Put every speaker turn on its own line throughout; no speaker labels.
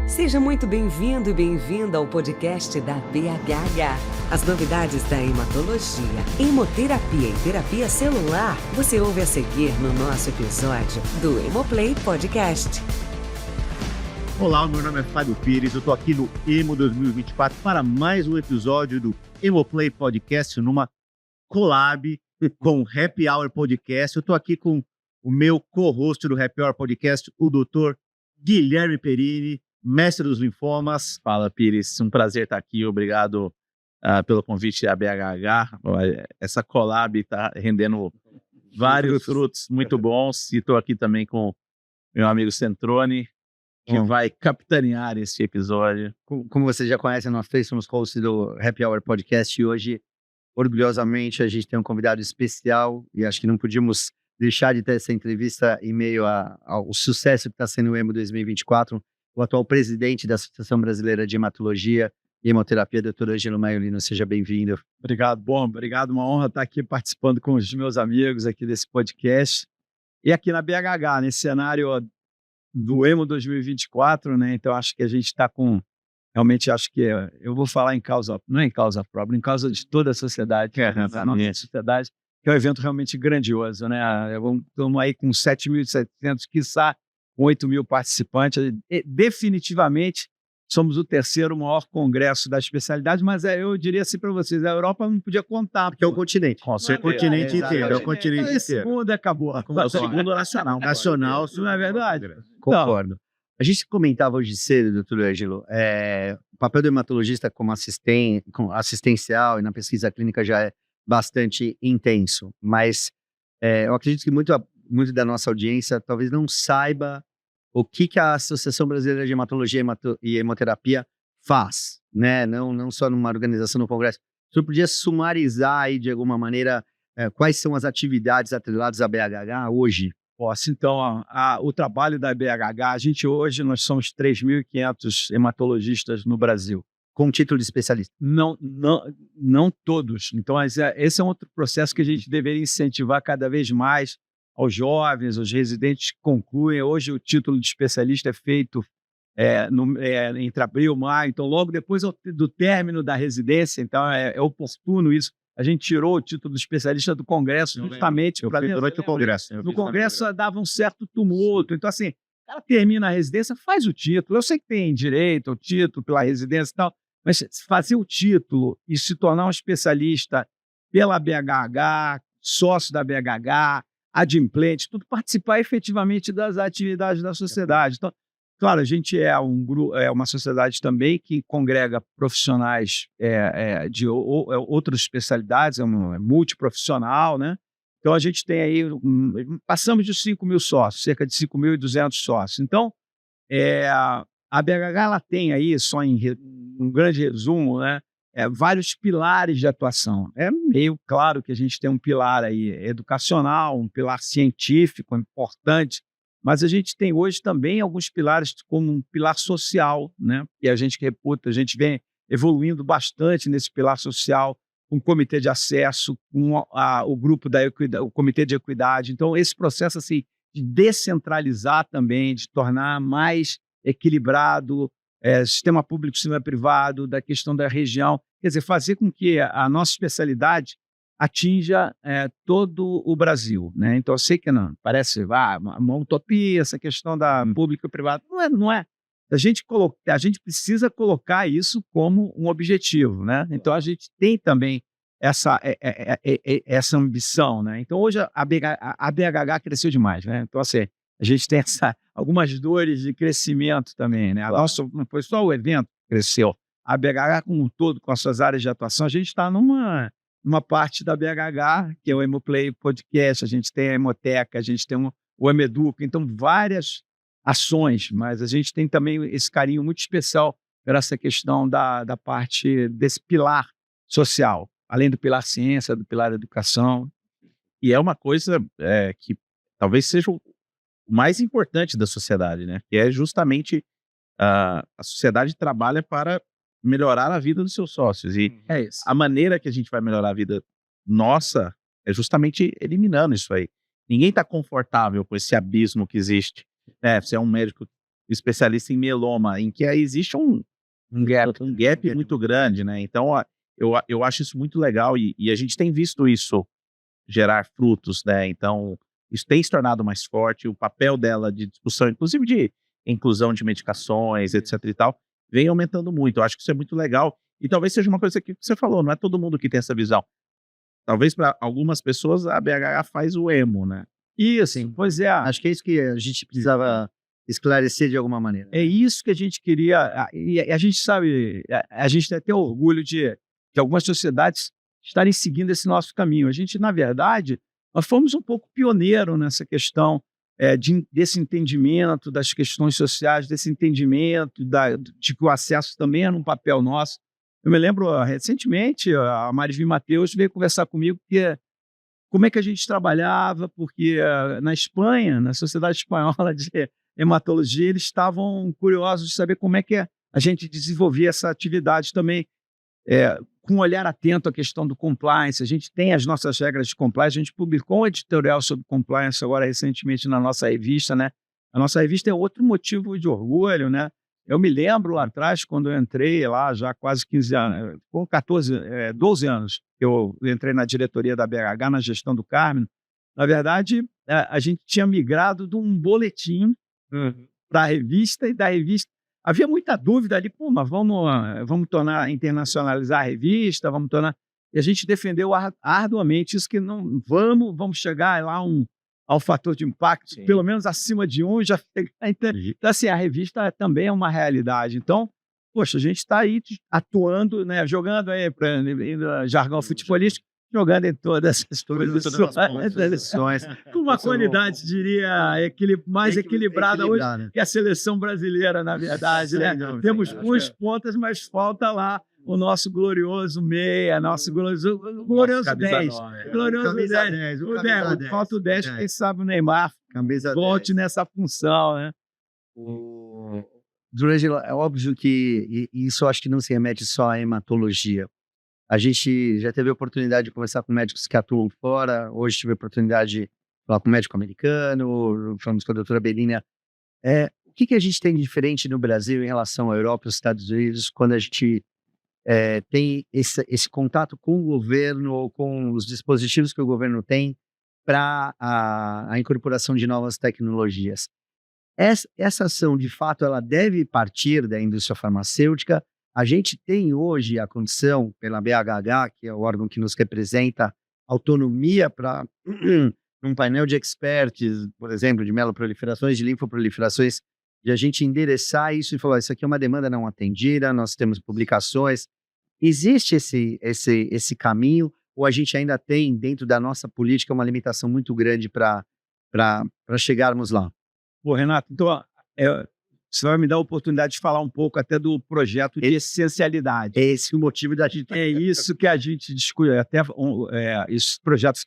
Seja muito bem-vindo e bem-vinda ao podcast da BHH. As novidades da hematologia, hemoterapia e terapia celular, você ouve a seguir no nosso episódio do Hemoplay Podcast.
Olá, meu nome é Fábio Pires, eu estou aqui no Hemo 2024 para mais um episódio do Hemoplay Podcast, numa collab com o Happy Hour Podcast. Eu estou aqui com o meu co-host do Happy Hour Podcast, o Dr. Guilherme Perini, mestre dos linfomas.
Fala, Pires, um prazer estar aqui, obrigado pelo convite da BHH. Essa collab está rendendo vários frutos muito bons, e estou aqui também com meu amigo Centrone, que vai capitanear esse episódio.
Como vocês já conhecem, nós três somos hosts do Happy Hour Podcast e hoje, orgulhosamente, a gente tem um convidado especial e acho que não podíamos deixar de ter essa entrevista em meio ao sucesso que está sendo o Hemo 2024, o atual presidente da Associação Brasileira de Hematologia e Hemoterapia, Dr. Ângelo Maiolino. Seja bem-vindo.
Obrigado, obrigado, uma honra estar aqui participando com os meus amigos aqui desse podcast e aqui na BHH, nesse cenário do Hemo 2024, né? Então acho que a gente está com, realmente acho que eu vou falar em causa, não é em causa própria, em causa de toda a sociedade, da nossa sociedade, que é um evento realmente grandioso, né? Estamos aí com 7.700, quiçá com 8.000 participantes. E, definitivamente somos o terceiro maior congresso da especialidade, mas eu diria assim para vocês, a Europa não podia contar.
Porque é o continente.
Com certeza.
É o continente inteiro. É o continente inteiro.
O segundo acabou.
É o segundo nacional. Nacional,
Não é verdade?
Concordo. A gente comentava hoje cedo, doutor Ângelo, o papel do hematologista como assistencial e na pesquisa clínica já é bastante intenso, mas eu acredito que muito da nossa audiência talvez não saiba o que a Associação Brasileira de Hematologia e Hemoterapia faz, né? Não só numa organização no Congresso. O senhor podia sumarizar aí, de alguma maneira, quais são as atividades atreladas à BHH hoje?
Posso. Então, o trabalho da BHH, hoje nós somos 3.500 hematologistas no Brasil.
Com título de especialista?
Não todos. Então, esse é um outro processo que a gente deveria incentivar cada vez mais aos jovens, aos residentes que concluem. Hoje o título de especialista é feito entre abril e maio, então logo depois do término da residência, então é oportuno isso. A gente tirou o título de especialista do Congresso justamente para...
Durante o Congresso.
No Congresso dava um certo tumulto. Então, assim, o cara termina a residência, faz o título. Eu sei que tem direito ao título pela residência e tal, mas fazer o título e se tornar um especialista pela BHH, sócio da BHH, adimplente, tudo participar efetivamente das atividades da sociedade. Então, claro, a gente é uma sociedade também que congrega profissionais de outras especialidades, é multiprofissional, né? Então, a gente tem aí, passamos de 5.000 sócios, cerca de 5.200 sócios. Então, a BHH ela tem aí, só em um grande resumo, né? Vários pilares de atuação. É meio claro que a gente tem um pilar aí educacional, um pilar científico importante, mas a gente tem hoje também alguns pilares como um pilar social, né? E a gente vem evoluindo bastante nesse pilar social, com o comitê de acesso, com o grupo o comitê de equidade. Então, esse processo assim, de descentralizar também, de tornar mais equilibrado sistema público, sistema privado, da questão da região, quer dizer, fazer com que a nossa especialidade atinja todo o Brasil, né? Então, eu sei que não parece uma utopia essa questão da público e privado, não é. A gente precisa colocar isso como um objetivo, né? Então, a gente tem também essa ambição, né? Então, hoje a BHH cresceu demais, né? Então, assim, a gente tem algumas dores de crescimento também, né? Não foi só o evento que cresceu. A BHH como um todo, com as suas áreas de atuação, a gente está numa parte da BHH, que é o Hemoplay Podcast, a gente tem a Hemoteca, a gente tem o Hemeduca, então várias ações, mas a gente tem também esse carinho muito especial por essa questão da parte desse pilar social, além do pilar ciência, do pilar educação.
E é uma coisa que talvez seja o mais importante da sociedade, né? Que é justamente a sociedade trabalha para melhorar a vida dos seus sócios. E a maneira que a gente vai melhorar a vida nossa é justamente eliminando isso aí. Ninguém está confortável com esse abismo que existe. Você é um médico especialista em mieloma, em que existe um gap muito grande, né? Então, ó, eu acho isso muito legal e a gente tem visto isso gerar frutos, né? Então, isso tem se tornado mais forte, o papel dela de discussão, inclusive de inclusão de medicações, etc e tal, vem aumentando muito. Eu acho que isso é muito legal e talvez seja uma coisa que você falou, não é todo mundo que tem essa visão. Talvez para algumas pessoas a BHH faz o emo, né?
E assim, pois é,
Acho que é isso que a gente precisava esclarecer de alguma maneira.
é isso que a gente queria, e a gente sabe, a gente tem até orgulho de algumas sociedades estarem seguindo esse nosso caminho. A gente, na verdade, nós fomos um pouco pioneiro nessa questão desse entendimento das questões sociais, desse entendimento de que o acesso também era um papel nosso. Eu me lembro, recentemente, a Marivi Mateus veio conversar comigo como é que a gente trabalhava, porque na Espanha, na Sociedade Espanhola de Hematologia, eles estavam curiosos de saber como é que a gente desenvolvia essa atividade também, com um olhar atento à questão do compliance. A gente tem as nossas regras de compliance, a gente publicou um editorial sobre compliance agora recentemente na nossa revista, né? A nossa revista é outro motivo de orgulho, né? Eu me lembro lá atrás, quando eu entrei lá, já quase 15 anos, com 12 anos, eu entrei na diretoria da BHH, na gestão do Carmen. Na verdade, a gente tinha migrado de um boletim para a revista, e da revista havia muita dúvida ali, pô, mas vamos internacionalizar a revista, E a gente defendeu arduamente isso, que não vamos chegar lá ao fator de impacto, sim, pelo menos acima de 1, já então, assim, a revista também é uma realidade. Então, poxa, a gente está aí atuando, né, jogando aí para jargão futebolístico, jogando em todas as posições, com uma qualidade, diria, mais equilibrada hoje, né, que a seleção brasileira, na verdade, né? Temos boas pontas, mas falta lá o nosso glorioso meia, nosso glorioso 10. Glorioso 10. Falta o 10, quem sabe o Neymar volte nessa função, né?
Durangelo, é óbvio que isso eu acho que não se remete só à hematologia. A gente já teve a oportunidade de conversar com médicos que atuam fora, hoje tive a oportunidade de falar com um médico americano, falamos com a doutora Belina. O que a gente tem de diferente no Brasil em relação à Europa e aos Estados Unidos quando a gente tem esse contato com o governo ou com os dispositivos que o governo tem para a incorporação de novas tecnologias? Essa ação, de fato, ela deve partir da indústria farmacêutica. A gente tem hoje a condição, pela BHH, que é o órgão que nos representa, autonomia para, num painel de experts, por exemplo, de meloproliferações, de linfoproliferações, de a gente endereçar isso e falar, isso aqui é uma demanda não atendida, nós temos publicações. Existe esse caminho, ou a gente ainda tem, dentro da nossa política, uma limitação muito grande para chegarmos lá?
Pô, Renato, então, você vai me dar a oportunidade de falar um pouco até do projeto de essencialidade.
É esse o motivo da gente...
É isso que a gente discute. Até esse projeto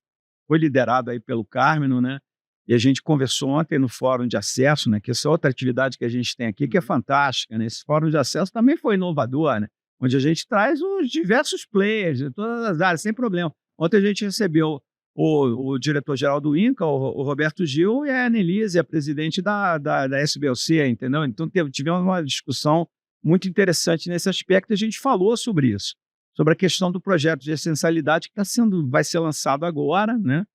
foi liderado aí pelo Carmen, né? E a gente conversou ontem no Fórum de Acesso, né? Que essa outra atividade que a gente tem aqui, que é fantástica, né? Esse Fórum de Acesso também foi inovador, né? Onde a gente traz os diversos players de todas as áreas, sem problema. Ontem a gente recebeu o diretor-geral do INCA, o Roberto Gil, e a Annelise, a presidente da SBLC, entendeu? Então tivemos uma discussão muito interessante nesse aspecto, e a gente falou sobre isso, sobre a questão do projeto de essencialidade que vai ser lançado agora, né?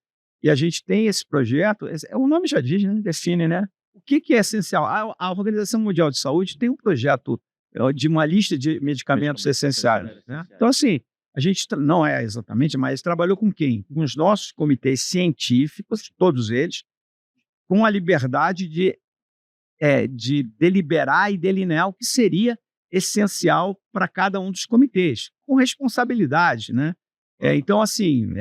E a gente tem esse projeto, o nome já diz, né? Define, né? O que é essencial? A Organização Mundial de Saúde tem um projeto de uma lista de medicamentos essenciais, né? Então, assim, a gente não é exatamente, mas trabalhou com quem? Com os nossos comitês científicos, todos eles, com a liberdade de deliberar e delinear o que seria essencial para cada um dos comitês, com responsabilidade, né? Então, assim,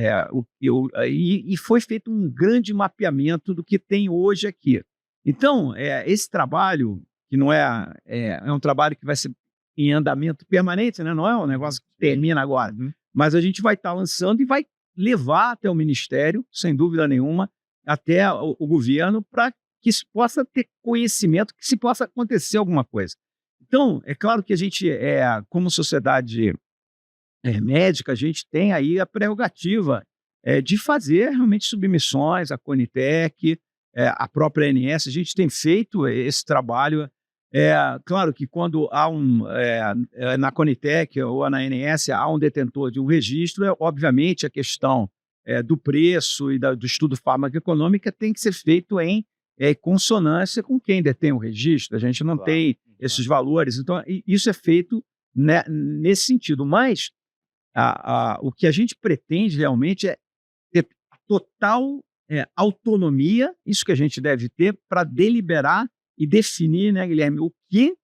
e foi feito um grande mapeamento do que tem hoje aqui. Então, esse trabalho, que não é um trabalho que vai ser em andamento permanente, né? Não é um negócio que termina agora, mas a gente vai estar lançando e vai levar até o Ministério, sem dúvida nenhuma, até o governo, para que se possa ter conhecimento, que se possa acontecer alguma coisa. Então, é claro que a gente, como sociedade médica, a gente tem aí a prerrogativa de fazer realmente submissões à Conitec, a própria ANS. A gente tem feito esse trabalho Claro que quando há na Conitec ou na ANS há um detentor de um registro, obviamente a questão do preço e do estudo farmacoeconômico tem que ser feito em consonância com quem detém o registro. A gente não tem esses valores. Então, isso é feito, né, nesse sentido. Mas o que a gente pretende realmente é ter total autonomia, isso que a gente deve ter para deliberar e definir, né, Guilherme, o que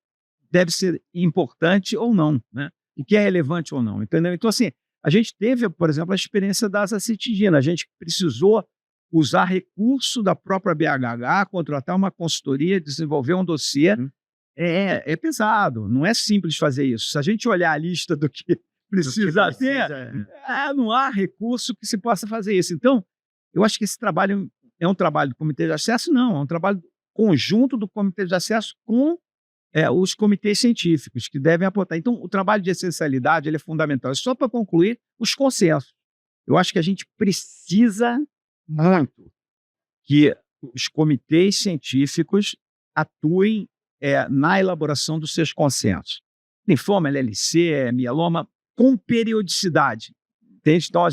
deve ser importante ou não, né? O que é relevante ou não, entendeu? Então, assim, a gente teve, por exemplo, a experiência da azacitidina. A gente precisou usar recurso da própria BHH, contratar uma consultoria, desenvolver um dossiê. É pesado, não é simples fazer isso. Se a gente olhar a lista do que precisa ter, não há recurso que se possa fazer isso. Então, eu acho que esse trabalho é um trabalho do Comitê de Acesso? Não, é um trabalho conjunto do Comitê de Acesso com os comitês científicos que devem apontar. Então, o trabalho de essencialidade ele é fundamental. Só para concluir, os consensos. Eu acho que a gente precisa muito que os comitês científicos atuem na elaboração dos seus consensos. Linfoma, LLC, mieloma, com periodicidade. Entende? Então,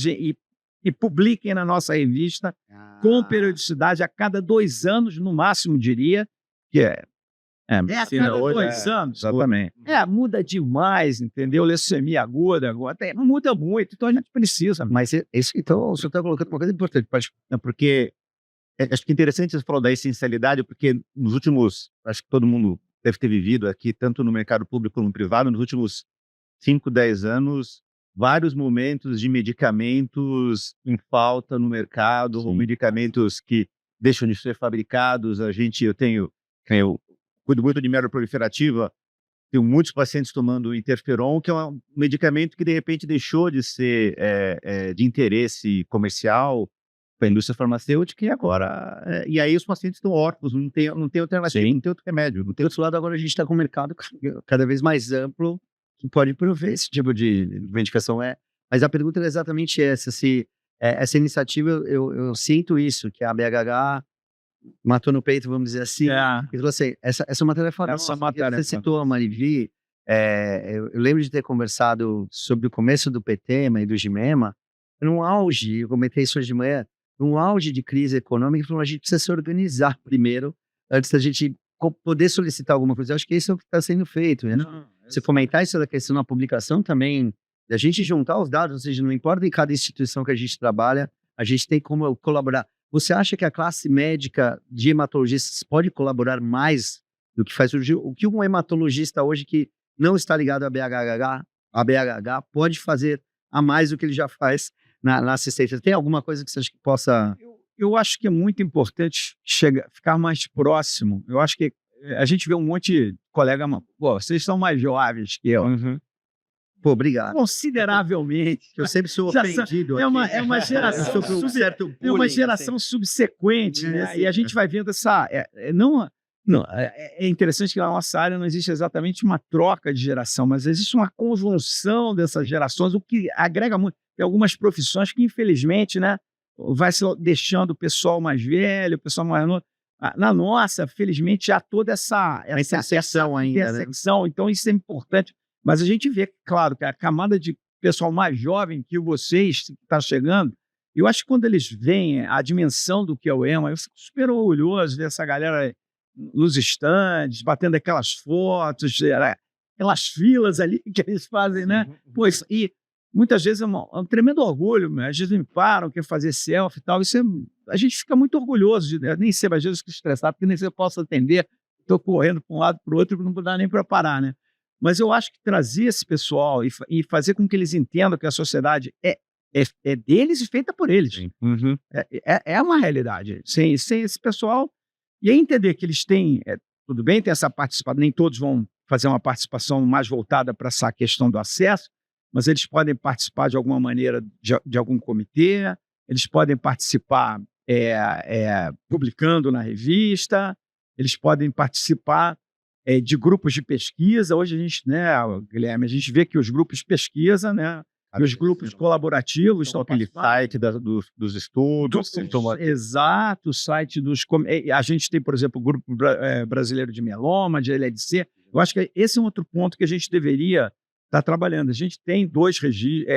e publiquem na nossa revista com periodicidade a cada 2 anos, no máximo, diria, que a cada
hoje,
2 anos.
Exatamente.
Muda demais, entendeu? Leucemia aguda, agora não muda muito, então a gente precisa.
Mas isso, então, o senhor está colocando uma coisa importante,
Porque acho que é interessante você falar da essencialidade, porque nos últimos, acho que todo mundo deve ter vivido aqui, tanto no mercado público como no privado, nos últimos 5, 10 anos, vários momentos de medicamentos em falta no mercado, ou medicamentos que deixam de ser fabricados. Eu cuido muito de mero proliferativa, tenho muitos pacientes tomando interferon, que é um medicamento que de repente deixou de ser de interesse comercial para a indústria farmacêutica e agora... e aí os pacientes estão órfãos, não tem alternativa, não tem outro remédio.
Do outro lado, agora a gente está com um mercado cada vez mais amplo que pode prover esse tipo de medicação. Mas a pergunta é exatamente essa, se essa iniciativa, eu sinto isso, que a BHH matou no peito, vamos dizer assim. E falou assim, essa é uma tarefa nossa. Você citou a Marivi, eu lembro de ter conversado sobre o começo do PTEMA e do GIMEMA, num auge, eu comentei isso hoje de manhã, num auge de crise econômica, falou, a gente precisa se organizar primeiro, antes da gente poder solicitar alguma coisa. Eu acho que isso é o que está sendo feito, né? Você comentar isso da questão da publicação também, a gente juntar os dados, ou seja, não importa em cada instituição que a gente trabalha, a gente tem como colaborar. Você acha que a classe médica de hematologistas pode colaborar mais do que faz hoje? O que um hematologista hoje que não está ligado à BHH pode fazer a mais do que ele já faz na assistência? Tem alguma coisa que você acha que possa...
Eu acho que é muito importante ficar mais próximo. Eu acho que a gente vê um monte de colega... Pô, vocês são mais jovens que eu.
Pô, obrigado.
Consideravelmente.
Eu sempre sou ofendido
aqui. É uma geração, é uma geração subsequente, né? E a gente vai vendo essa... É interessante que na nossa área não existe exatamente uma troca de geração, mas existe uma conjunção dessas gerações, o que agrega muito. Tem algumas profissões que, infelizmente, né, vai se deixando o pessoal mais velho, o pessoal mais novo. Na nossa, felizmente, há toda essa
intersecção ainda. Né?
Então, isso é importante. Mas a gente vê, claro, que a camada de pessoal mais jovem que vocês está chegando, eu acho que quando eles veem a dimensão do que é o EMA, eu fico super orgulhoso de ver essa galera nos estandes, batendo aquelas fotos, aquelas filas ali que eles fazem, né? Pois, e muitas vezes é um tremendo orgulho, às vezes me param, quer fazer selfie e tal, a gente fica muito orgulhoso, nem sei, às vezes fico estressado, porque nem sei se eu posso atender, estou correndo para um lado para o outro, não dá nem para parar, né? Mas eu acho que trazer esse pessoal e fazer com que eles entendam que a sociedade é deles e feita por eles. É uma realidade. Sem esse pessoal, e aí entender que eles têm, tudo bem, tem essa participação, nem todos vão fazer uma participação mais voltada para essa questão do acesso, mas eles podem participar de alguma maneira de algum comitê, eles podem participar publicando na revista, eles podem participar de grupos de pesquisa. Hoje a gente, né, Guilherme, a gente vê que os grupos de pesquisa, né, E os grupos colaborativos estão
aquele site dos estudos.
Exato, o site dos... A gente tem, por exemplo, o Grupo Brasileiro de Mieloma, de LDC. Eu acho que esse é um outro ponto que a gente deveria estar trabalhando. A gente tem dois registros,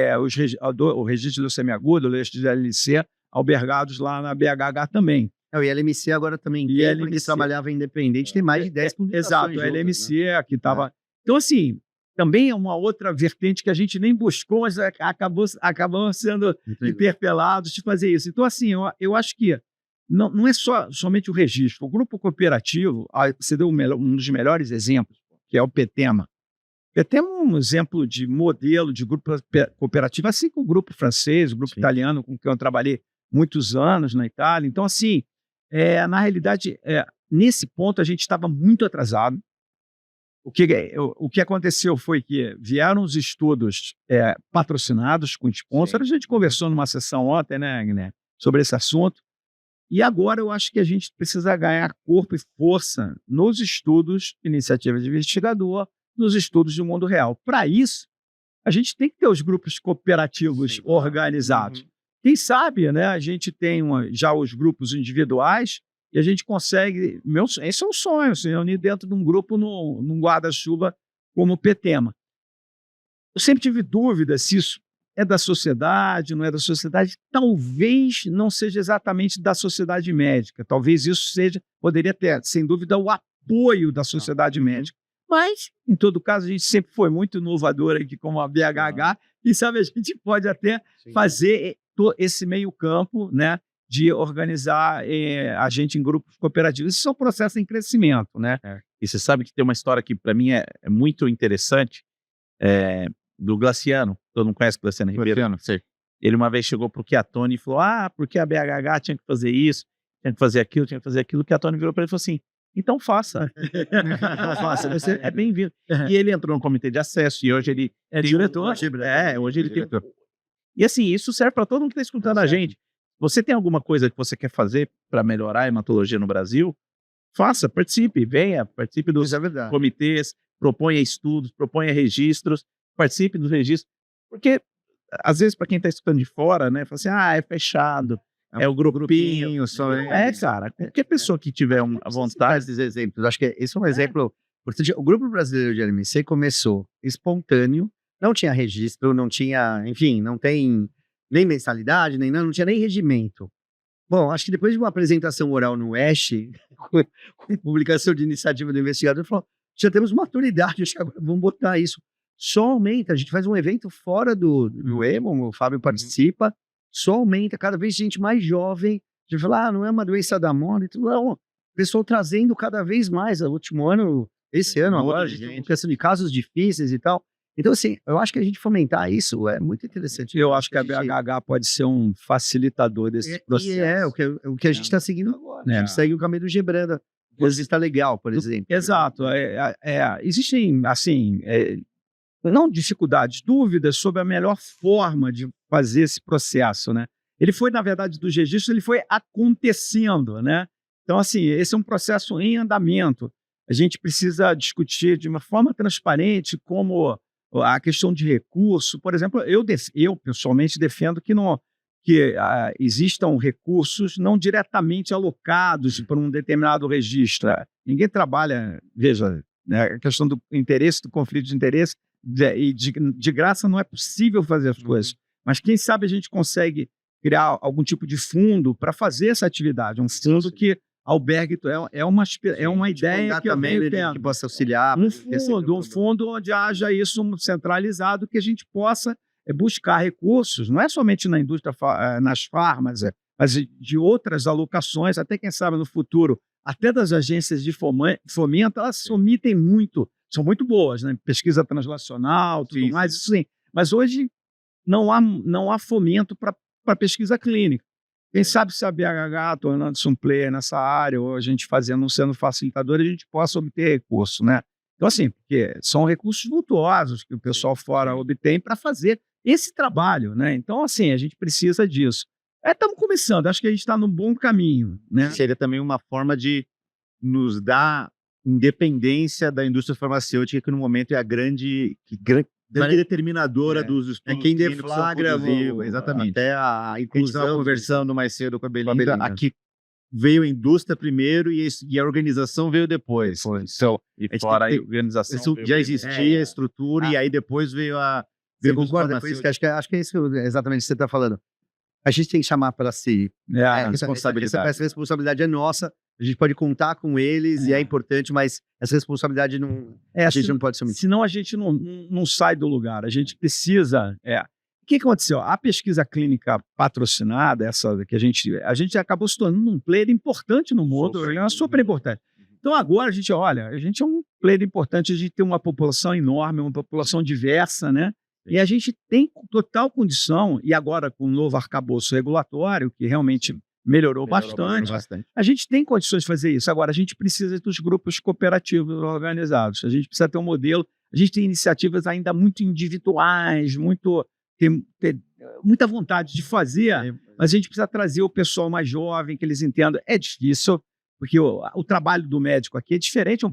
o registro de leucemia aguda, o registro de LDC, albergados lá na BHH também.
O ILMC agora também
E
tem, porque trabalhava independente, tem mais de 10 publicações.
Exato, o LMC aqui estava... Então, assim, também é uma outra vertente que a gente nem buscou, mas acabou sendo interpelados de fazer isso. Então, assim, eu acho que não é somente o registro. O grupo cooperativo, você deu um dos melhores exemplos, que é o PETEMA. O PETEMA é um exemplo de modelo de grupo cooperativo, assim como o grupo francês, o grupo italiano, com quem eu trabalhei muitos anos na Itália. Então, assim, na realidade, nesse ponto a gente estava muito atrasado. O que aconteceu foi que vieram os estudos patrocinados com sponsor. A gente conversou numa sessão ontem, né, Guilherme, sobre esse assunto. E agora eu acho que a gente precisa ganhar corpo e força nos estudos de iniciativa de investigador, nos estudos do mundo real. Para isso, a gente tem que ter os grupos cooperativos organizados. Quem sabe, né, a gente tem já os grupos individuais e a gente consegue... Esse é um sonho, se reunir dentro de um grupo num guarda-chuva como o PETEMA. Eu sempre tive dúvida se isso é da sociedade, não é da sociedade. Talvez não seja exatamente da sociedade médica. Talvez isso poderia ter, sem dúvida, o apoio da sociedade médica. Mas, em todo caso, a gente sempre foi muito inovador aqui como a BHH e, sabe, a gente pode até fazer esse meio campo, né, de organizar a gente em grupos cooperativos. Isso é um processo em crescimento, né?
E você sabe que tem uma história que para mim é muito interessante, do Glaciano. Todo mundo conhece o Glaciano Ribeiro? Ele uma vez chegou para o Chiatone e falou, porque a BHH tinha que fazer isso, tinha que fazer aquilo, tinha que fazer aquilo. O Chiatone virou para ele e falou assim, então faça. Faça, você é bem-vindo. E ele entrou no comitê de acesso e hoje ele
é diretor.
Hoje ele tem... E assim, isso serve para todo mundo que está escutando a gente. Você tem alguma coisa que você quer fazer para melhorar a hematologia no Brasil? Faça, participe, participe dos comitês, proponha estudos, proponha registros, participe dos registros. Porque, às vezes, para quem está escutando de fora, né, fala assim, é fechado, é o grupinho. Cara, qualquer pessoa que tiver a vontade...
Esses exemplos, acho que esse é um exemplo importante. O Grupo Brasileiro de LMC começou espontâneo, não tinha registro, não tinha, enfim, não tem nem mensalidade, não tinha nem regimento. Bom, acho que depois de uma apresentação oral no WESH, com publicação de iniciativa do investigador, falou, já temos maturidade, acho que agora vamos botar isso. Só aumenta, a gente faz um evento fora do EMO, o Fábio participa, só aumenta, cada vez gente mais jovem, a gente fala, não é uma doença da moda, não, o pessoal trazendo cada vez mais, no último ano, esse ano agora, a gente tem questão de casos difíceis e tal. Então, assim, eu acho que a gente fomentar isso é muito interessante.
Eu acho que a BHH pode ser um facilitador desse processo.
E o que a gente está seguindo agora. A gente segue o caminho do Gebranda. Está legal, por exemplo.
Exato. Existem, assim, não dificuldades, dúvidas sobre a melhor forma de fazer esse processo, né? Ele foi, na verdade, dos registros, ele foi acontecendo, né? Então, assim, esse é um processo em andamento. A gente precisa discutir de uma forma transparente como a questão de recurso. Por exemplo, eu pessoalmente defendo que existam recursos não diretamente alocados para um determinado registro. Ninguém trabalha, veja, né, a questão do interesse, do conflito de interesse, e de graça não é possível fazer as coisas. Mas quem sabe a gente consegue criar algum tipo de fundo para fazer essa atividade, um fundo que albergue, é uma ideia que eu venho tendo.
Que possa auxiliar.
Um fundo onde haja isso centralizado, que a gente possa buscar recursos, não é somente na indústria, nas farmas, mas de outras alocações, até quem sabe no futuro, até das agências de fomento, elas se omitem muito, são muito boas, né? Pesquisa translacional, tudo mais, isso sim. Mas hoje não há fomento para pesquisa clínica. Quem sabe se a BHH tornando-se um player nessa área, ou a gente sendo facilitador, a gente possa obter recurso, né? Então, assim, porque são recursos vultuosos que o pessoal fora obtém para fazer esse trabalho, né? Então, assim, a gente precisa disso. Estamos começando, acho que a gente está num bom caminho, né?
Seria também uma forma de nos dar independência da indústria farmacêutica, que no momento é a grande determinadora dos estudos
quem
clínicos são
deflagra
produzidos, exatamente.
até a
A gente
inclusão.
estava conversando mais cedo com a Belinda,
Belinda.
aqui veio a indústria primeiro e a organização veio depois. Então,
E
gente
fora
tem
a organização.
isso
veio
já
primeiro.
existia a estrutura e aí depois veio a...
Você
veio os
concorda com isso? Que acho que é isso exatamente que você está falando. A gente tem que chamar para si.
A
responsabilidade. Essa responsabilidade é nossa. A gente pode contar com eles e é importante, mas essa responsabilidade não, a gente não pode assumir.
Senão a gente não sai do lugar. A gente precisa... O que aconteceu? A pesquisa clínica patrocinada, essa que a gente acabou se tornando um player importante no mundo, ela é super importante. Então agora a gente é um player importante, a gente tem uma população enorme, uma população diversa, né? E a gente tem total condição, e agora com o novo arcabouço regulatório, que realmente melhorou bastante, a gente tem condições de fazer isso. Agora, a gente precisa dos grupos cooperativos organizados, a gente precisa ter um modelo, a gente tem iniciativas ainda muito individuais, tem muita vontade de fazer, mas a gente precisa trazer o pessoal mais jovem, que eles entendam. É difícil, porque o trabalho do médico aqui é diferente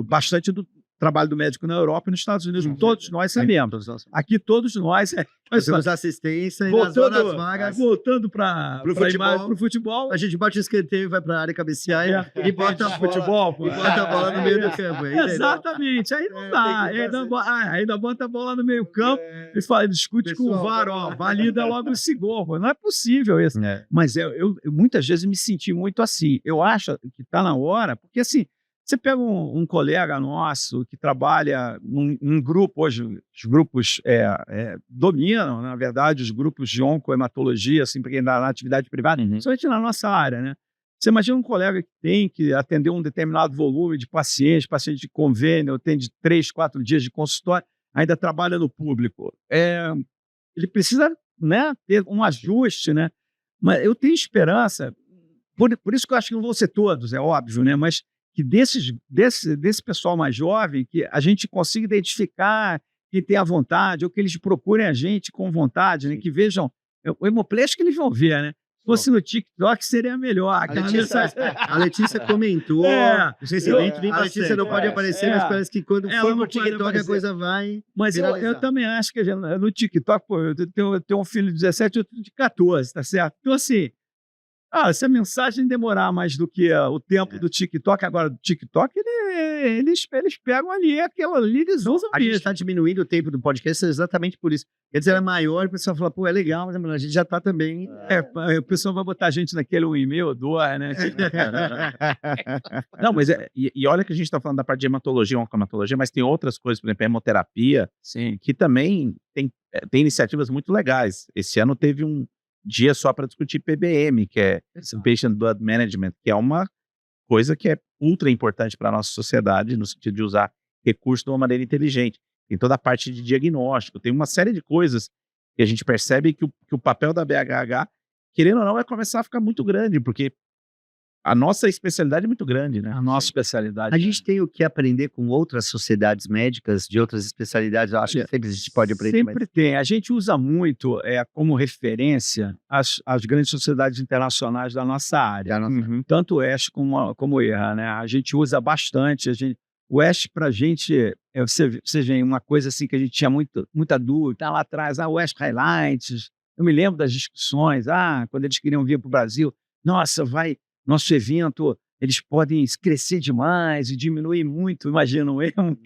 bastante do trabalho do médico na Europa e nos Estados Unidos. Todos nós sabemos. Aqui todos nós...
Nós temos assistência e nas horas vagas...
Voltando para o futebol...
A gente bate o escanteio, vai para a área cabecear e bota a
futebol,
e bota a bola no meio do campo.
Exatamente. Aí não dá. Ainda bota a bola no meio campo e discute com o VAR, valida logo esse gol. Não é possível isso. Mas eu muitas vezes me senti muito assim. Eu acho que está na hora, porque assim, você pega um colega nosso que trabalha num grupo, hoje os grupos dominam, na verdade, os grupos de oncohematologia, assim, para quem dá na atividade privada, somente na nossa área, né? Você imagina um colega que tem que atender um determinado volume de paciente de convênio, tem de 3, 4 dias de consultório, ainda trabalha no público. Ele precisa, né, ter um ajuste, né? Mas eu tenho esperança, por isso que eu acho que não vão ser todos, é óbvio, né? Mas que desse pessoal mais jovem, que a gente consiga identificar quem tem a vontade, ou que eles procurem a gente com vontade, né? Que vejam, o Hemoplay acho que eles vão ver, né? Se fosse no TikTok, seria melhor.
A Letícia comentou,
a Letícia não pode aparecer, mas parece que quando for no TikTok a coisa vai
Mas eu também acho que no TikTok, eu tenho um filho de 17 e outro de 14, tá certo? Então assim, se a mensagem demorar mais do que o tempo do TikTok, agora do TikTok, eles pegam ali, aquela ali, eles usam
A gente está diminuindo o tempo do podcast exatamente por isso. Quer dizer, é maior, o pessoal fala, é legal, mas a gente já está também...
o pessoal vai botar a gente naquele 1,5 ou 2, né?
Não, mas e olha que a gente está falando da parte de hematologia, oncohematologia, mas tem outras coisas, por exemplo, a hemoterapia, que também tem iniciativas muito legais. Esse ano teve um dia só para discutir PBM, que é Patient Blood Management, que é uma coisa que é ultra importante para a nossa sociedade, no sentido de usar recursos de uma maneira inteligente. Tem toda a parte de diagnóstico, tem uma série de coisas que a gente percebe que o papel da BHH, querendo ou não, vai começar a ficar muito grande, porque a nossa especialidade é muito grande, né?
A nossa especialidade.
A gente tem o que aprender com outras sociedades médicas de outras especialidades. Eu acho que sempre a gente pode aprender.
Sempre tem. A gente usa muito como referência as grandes sociedades internacionais da nossa área. Tanto o ESH como o ERA, né? A gente usa bastante. O ESH, para a gente, você vê uma coisa assim que a gente tinha muita dúvida. Tá lá atrás, o ESH Highlights. Eu me lembro das discussões. Quando eles queriam vir para o Brasil, nosso evento, eles podem crescer demais e diminuir muito, imaginam mesmo?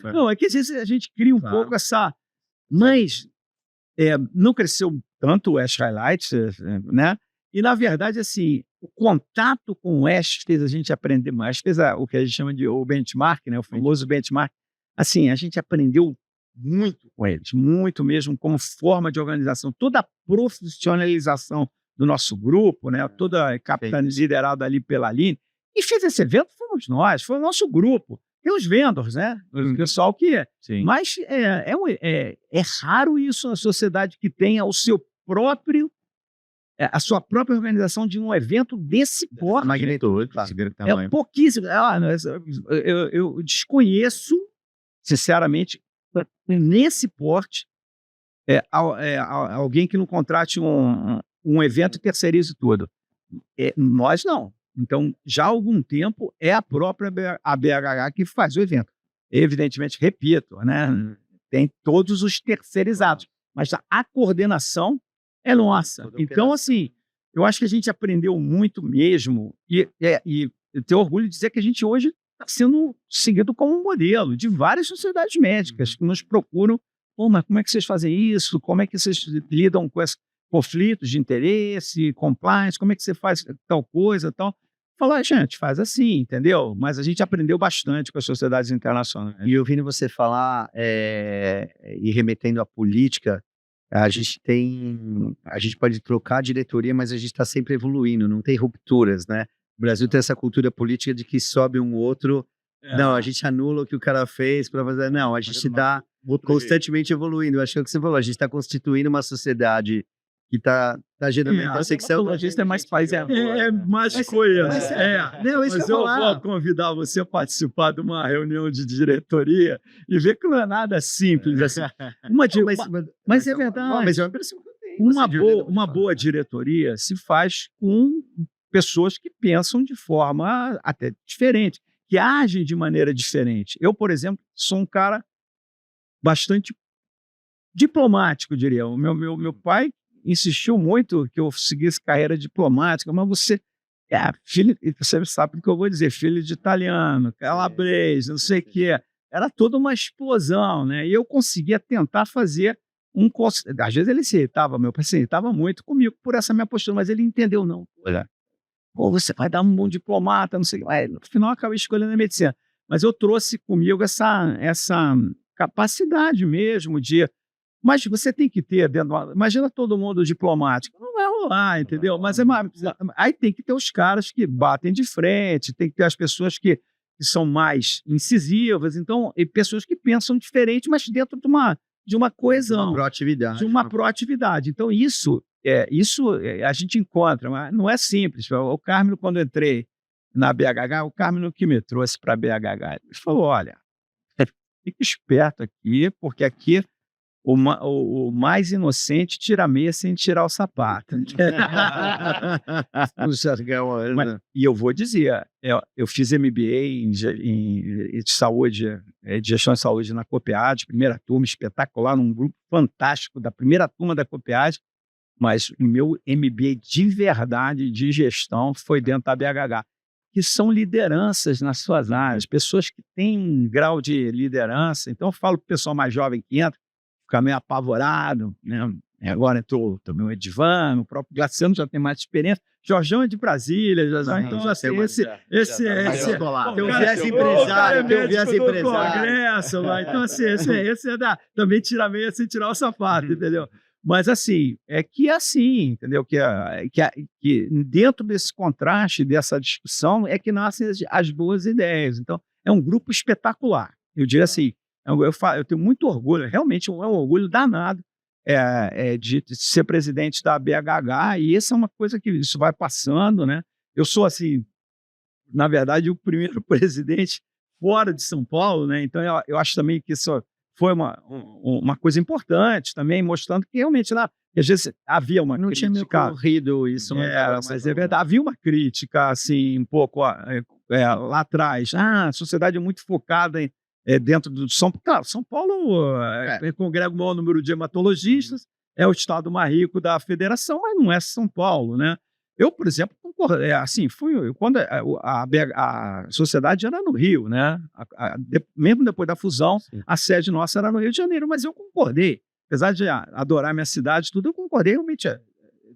Não, é que às vezes a gente cria um pouco essa... Mas não cresceu tanto o Ash Highlights, né? E, na verdade, assim, o contato com o Ash fez a gente aprender mais, fez o que a gente chama de o benchmark, né? O famoso benchmark. Assim, a gente aprendeu muito com eles, muito mesmo, como forma de organização. Toda a profissionalização do nosso grupo, né? Toda liderada ali pela Aline. E fez esse evento, fomos nós, foi o nosso grupo. Tem os vendors, né? O pessoal que...
Sim.
Mas é raro isso na sociedade que tenha o seu próprio... a sua própria organização de um evento desse porte.
Magnitude.
É pouquíssimo. Eu desconheço, sinceramente, nesse porte, alguém que não contrate um evento e terceirize tudo. Nós não. Então, já há algum tempo, é a própria BHH que faz o evento. Evidentemente, repito, né? tem todos os terceirizados, mas a coordenação é nossa.
Toda
Então,
operação.
assim, eu acho que a gente aprendeu muito mesmo, e eu tenho orgulho de dizer que a gente hoje está sendo seguido como um modelo de várias sociedades médicas que nos procuram. Pô, mas como é que vocês fazem isso? Como é que vocês lidam com esses conflitos de interesse, compliance? Como é que você faz tal coisa, tal? Falar, gente, faz assim, entendeu? Mas a gente aprendeu bastante com as sociedades internacionais.
E ouvindo você falar e remetendo à política, a gente pode trocar a diretoria, mas a gente está sempre evoluindo, não tem rupturas, né? O Brasil tem essa cultura política de que sobe um outro, não, a gente anula o que o cara fez para fazer, não, a gente está constantemente evoluindo. Eu acho que é o que você falou, a gente está constituindo uma sociedade que está gerando uma intersecção.
Dermatologista é mais país, é mais
Mas-
coisa.
mas-
Não,
isso
mas
que eu
eu
ia falar.
vou convidar você a participar de uma reunião de diretoria e ver que não é nada simples assim. Mas é verdade.
Mas é uma impressão que eu tenho.
Uma boa diretoria se faz com pessoas que pensam de forma até diferente, que agem de maneira diferente. Eu, por exemplo, sou um cara bastante diplomático, diria. O meu pai insistiu muito que eu seguisse carreira diplomática, mas você você sabe o que eu vou dizer, filho de italiano, calabrês, não sei o quê. Era toda uma explosão, né? E eu conseguia tentar fazer às vezes ele se irritava, meu pai se irritava muito comigo por essa minha postura, mas ele entendeu, não. Olha, pô, você vai dar um bom diplomata, não sei o quê. No final eu acabei escolhendo a medicina. Mas eu trouxe comigo essa capacidade mesmo de... Mas você tem que ter imagina todo mundo diplomático, não vai rolar, entendeu? Mas aí tem que ter os caras que batem de frente, tem que ter as pessoas que são mais incisivas, então, e pessoas que pensam diferente, mas dentro de uma coesão,
Uma proatividade.
de uma proatividade. Então, isso a gente encontra, mas não é simples. O Carmelo, quando eu entrei na BHH, o Carmelo que me trouxe para a BHH, ele falou, olha, fica esperto aqui, porque aqui o mais inocente tira a meia sem tirar o sapato. E eu vou dizer, eu fiz MBA de saúde, de gestão de saúde na COPEAD, primeira turma espetacular, num grupo fantástico da primeira turma da COPEAD, mas o meu MBA de verdade de gestão foi dentro da BHH, que são lideranças nas suas áreas, pessoas que têm um grau de liderança. Então eu falo para o pessoal mais jovem que entra, fica meio apavorado, né? Agora entrou também o Edivan, o próprio Glaciano já tem mais experiência. Jorjão é de Brasília, então assim,
Teu viés empresário, teu viés empresário.
Então assim, esse também tira a meia sem tirar o sapato, entendeu? Mas assim, entendeu? Que dentro desse contraste, dessa discussão, é que nascem as boas ideias. Então, é um grupo espetacular. Eu diria assim, eu tenho muito orgulho, realmente é um orgulho danado de ser presidente da BHH, e essa é uma coisa que isso vai passando, né? Eu sou, assim, na verdade, o primeiro presidente fora de São Paulo, né? Então, eu acho também que isso foi uma coisa importante também, mostrando que realmente lá, às vezes havia uma
não
crítica.
Não tinha meio corrido isso.
Mas é verdade, havia uma crítica, assim, um pouco lá atrás. A sociedade é muito focada dentro do São Paulo. Claro, São Paulo congrega o maior número de hematologistas, é o estado mais rico da federação, mas não é São Paulo, né? Eu, por exemplo, quando a sociedade era no Rio, né? Mesmo depois da fusão, sim, a sede nossa era no Rio de Janeiro, mas eu concordei. Apesar de adorar minha cidade, tudo, eu concordei, realmente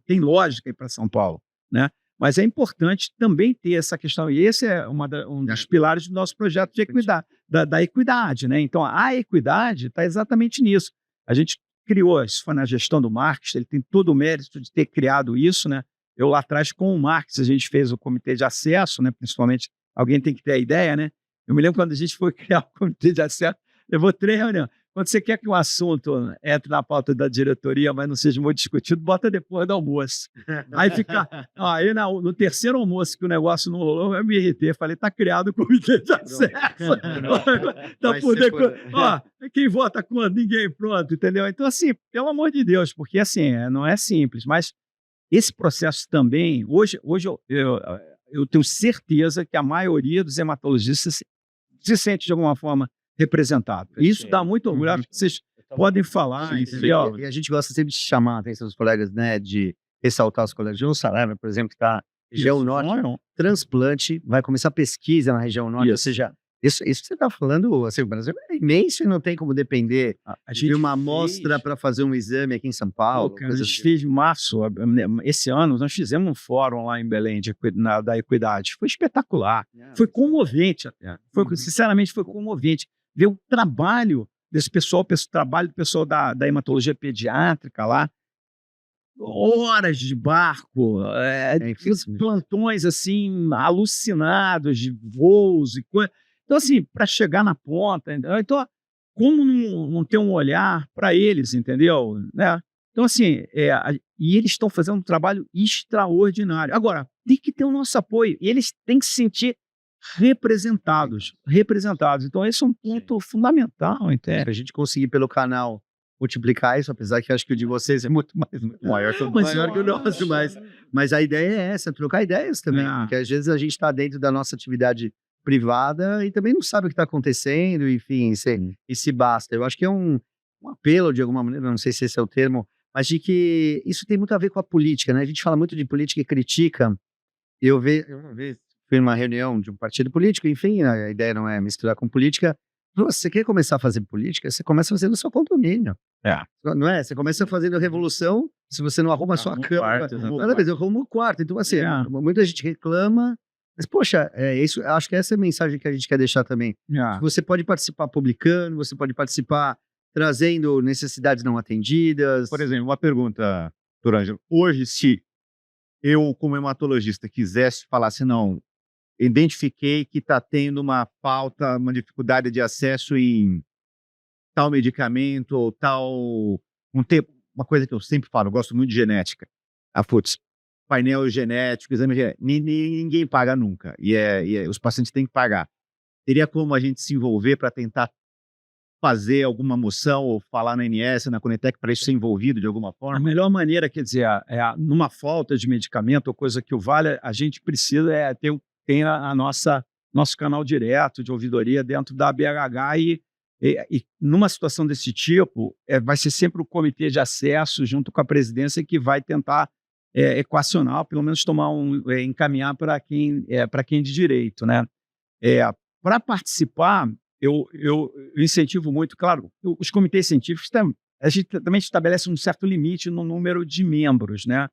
tem lógica ir para São Paulo, né? Mas é importante também ter essa questão, e esse é um dos pilares do nosso projeto de equidade, da equidade, né? Então, a equidade está exatamente nisso. A gente criou, isso foi na gestão do Marx, ele tem todo o mérito de ter criado isso, né? Eu lá atrás, com o Marx, a gente fez o comitê de acesso, né? Principalmente, alguém tem que ter a ideia, né? Eu me lembro quando a gente foi criar o comitê de acesso, levou 3 reuniões. Quando você quer que um assunto entre na pauta da diretoria, mas não seja muito discutido, bota depois do almoço. Aí fica... Aí no terceiro almoço que o negócio não rolou, eu me irritei. Falei, tá criado o comitê de acesso. Quem vota quando? Ninguém, pronto, entendeu? Então, assim, pelo amor de Deus, porque assim, não é simples, mas esse processo também, hoje eu tenho certeza que a maioria dos hematologistas se sente de alguma forma representado. Isso dá muito orgulho. Acho que vocês podem falar, entendeu?
E a gente gosta sempre de chamar a atenção dos colegas, né? De ressaltar os colegas. João Saraiva, por exemplo, que está na região norte, transplante, vai começar pesquisa na região norte, ou seja, isso que você está falando, assim, o Brasil é imenso e não tem como depender de uma amostra para fazer um exame aqui em São Paulo.
A gente fez em março, esse ano, nós fizemos um fórum lá em Belém da Equidade. Foi espetacular, foi comovente até. Sinceramente, foi comovente ver o trabalho desse pessoal, o trabalho do pessoal da hematologia pediátrica lá, horas de barco, plantões assim, alucinados de voos e coisas. Então, assim, para chegar na ponta, entendeu? Então, como não ter um olhar para eles, entendeu? Né? Então, assim, e eles estão fazendo um trabalho extraordinário. Agora, tem que ter o nosso apoio, e eles têm que se sentir representados. Então, esse é um ponto fundamental, entende?
Para a gente conseguir pelo canal multiplicar isso, apesar que eu acho que o de vocês é muito maior que o nosso, mas a ideia é essa, trocar ideias também, porque às vezes a gente está dentro da nossa atividade privada e também não sabe o que está acontecendo, enfim, e se basta. Eu acho que é um apelo, de alguma maneira, não sei se esse é o termo, mas de que isso tem muito a ver com a política, né? A gente fala muito de política e critica. Eu uma vez fui numa reunião de um partido político, enfim, a ideia não é misturar com política. Você quer começar a fazer política? Você começa fazendo o seu condomínio. Não é? Você começa fazendo revolução, se você não arruma a sua cama. Eu arrumo o quarto. Então, assim, muita gente reclama. Mas, poxa, isso, acho que essa é a mensagem que a gente quer deixar também. Você pode participar publicando, você pode participar trazendo necessidades não atendidas.
Por exemplo, uma pergunta, doutor Ângelo. Hoje, se eu, como hematologista, quisesse falar assim, não, identifiquei que está tendo uma falta, uma dificuldade de acesso em tal medicamento ou tal... Uma coisa que eu sempre falo, eu gosto muito de genética. Painel genético, exame genético, ninguém paga nunca. E os pacientes têm que pagar. Teria como a gente se envolver para tentar fazer alguma moção ou falar na ANS, na Conitec, para isso ser envolvido de alguma forma?
A melhor maneira, quer dizer, numa falta de medicamento ou coisa que o valha, a gente precisa ter nosso canal direto de ouvidoria dentro da BHH e numa situação desse tipo, vai ser sempre o comitê de acesso junto com a presidência que vai tentar equacionar, pelo menos encaminhar para quem de direito, né? Para participar, eu incentivo muito, claro, os comitês científicos, a gente também estabelece um certo limite no número de membros, né?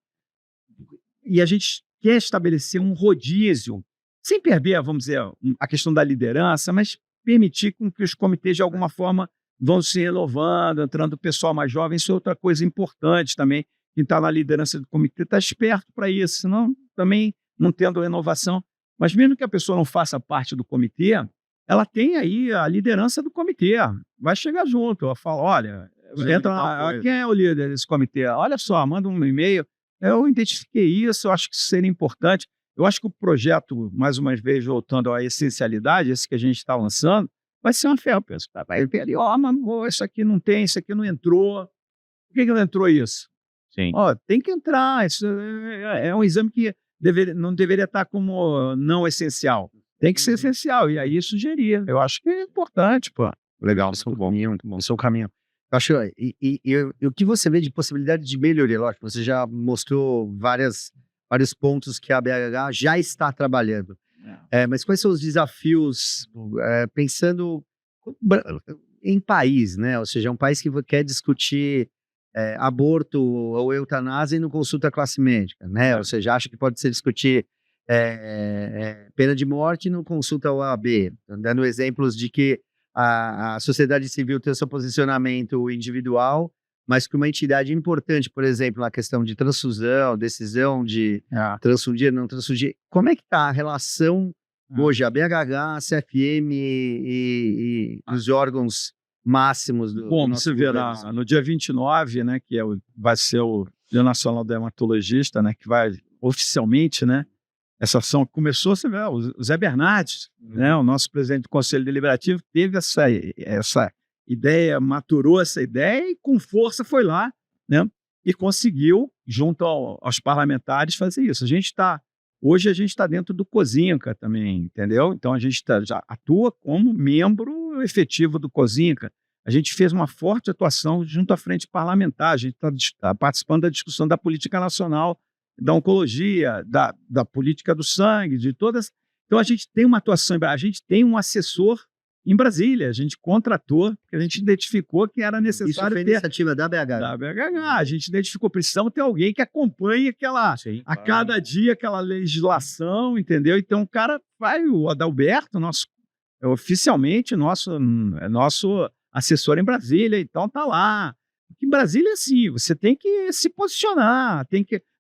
E a gente quer estabelecer um rodízio, sem perder, vamos dizer, a questão da liderança, mas permitir com que os comitês, de alguma forma, vão se renovando, entrando pessoal mais jovem. Isso é outra coisa importante também. Quem está na liderança do comitê está esperto para isso, senão também não tendo renovação. Mas mesmo que a pessoa não faça parte do comitê, ela tem aí a liderança do comitê, vai chegar junto, ela fala, olha, quem é o líder desse comitê? Olha só, manda um e-mail, eu identifiquei isso, eu acho que isso seria importante. Eu acho que o projeto, mais uma vez, voltando à essencialidade, esse que a gente está lançando, vai ser uma ferramenta. Vai ver ali, mas isso aqui não tem, isso aqui não entrou. Por que não entrou isso?
Sim.
Tem que entrar. Isso é um exame que não deveria estar como não essencial. Tem que ser essencial. E aí sugerir. Eu acho que é importante, pô.
Legal, isso é muito bom. Isso é o caminho. Eu acho, e o que você vê de possibilidade de melhoria? Lógico, você já mostrou vários pontos que a BHH já está trabalhando. Mas quais são os desafios, pensando em país, né? Ou seja, um país que quer discutir aborto ou eutanásia e não consulta a classe médica, né? Ou seja, acha que pode se discutir pena de morte e não consulta a OAB. Dando exemplos de que a sociedade civil tem o seu posicionamento individual, mas que uma entidade importante, por exemplo, na questão de transfusão, decisão de transfundir, não transfundir, como é que está a relação hoje, a BHH, a CFM e os órgãos máximos do
Bom,
nosso
você verá, no dia 29, né, que vai ser o Dia Nacional do Hematologista, né, que vai oficialmente, né, essa ação que começou, você vê, o Zé Bernardes, né, o nosso presidente do Conselho Deliberativo, teve essa ideia, maturou essa ideia e com força foi lá, né, e conseguiu, junto aos parlamentares, fazer isso. A gente está Hoje a gente está dentro do COSINCA também, entendeu? Então a gente já atua como membro efetivo do COSINCA. A gente fez uma forte atuação junto à frente parlamentar, a gente está participando da discussão da política nacional, da oncologia, da política do sangue, de todas. Então a gente tem uma atuação, a gente tem um assessor em Brasília, a gente contratou, porque a gente identificou que era
Isso
necessário
foi
ter
iniciativa da BH.
da BHH. A gente identificou, precisamos ter alguém que acompanhe a cada dia aquela legislação, entendeu? Então o cara vai, o Adalberto, oficialmente nosso assessor em Brasília, então tá lá. Em Brasília, sim, você tem que se posicionar,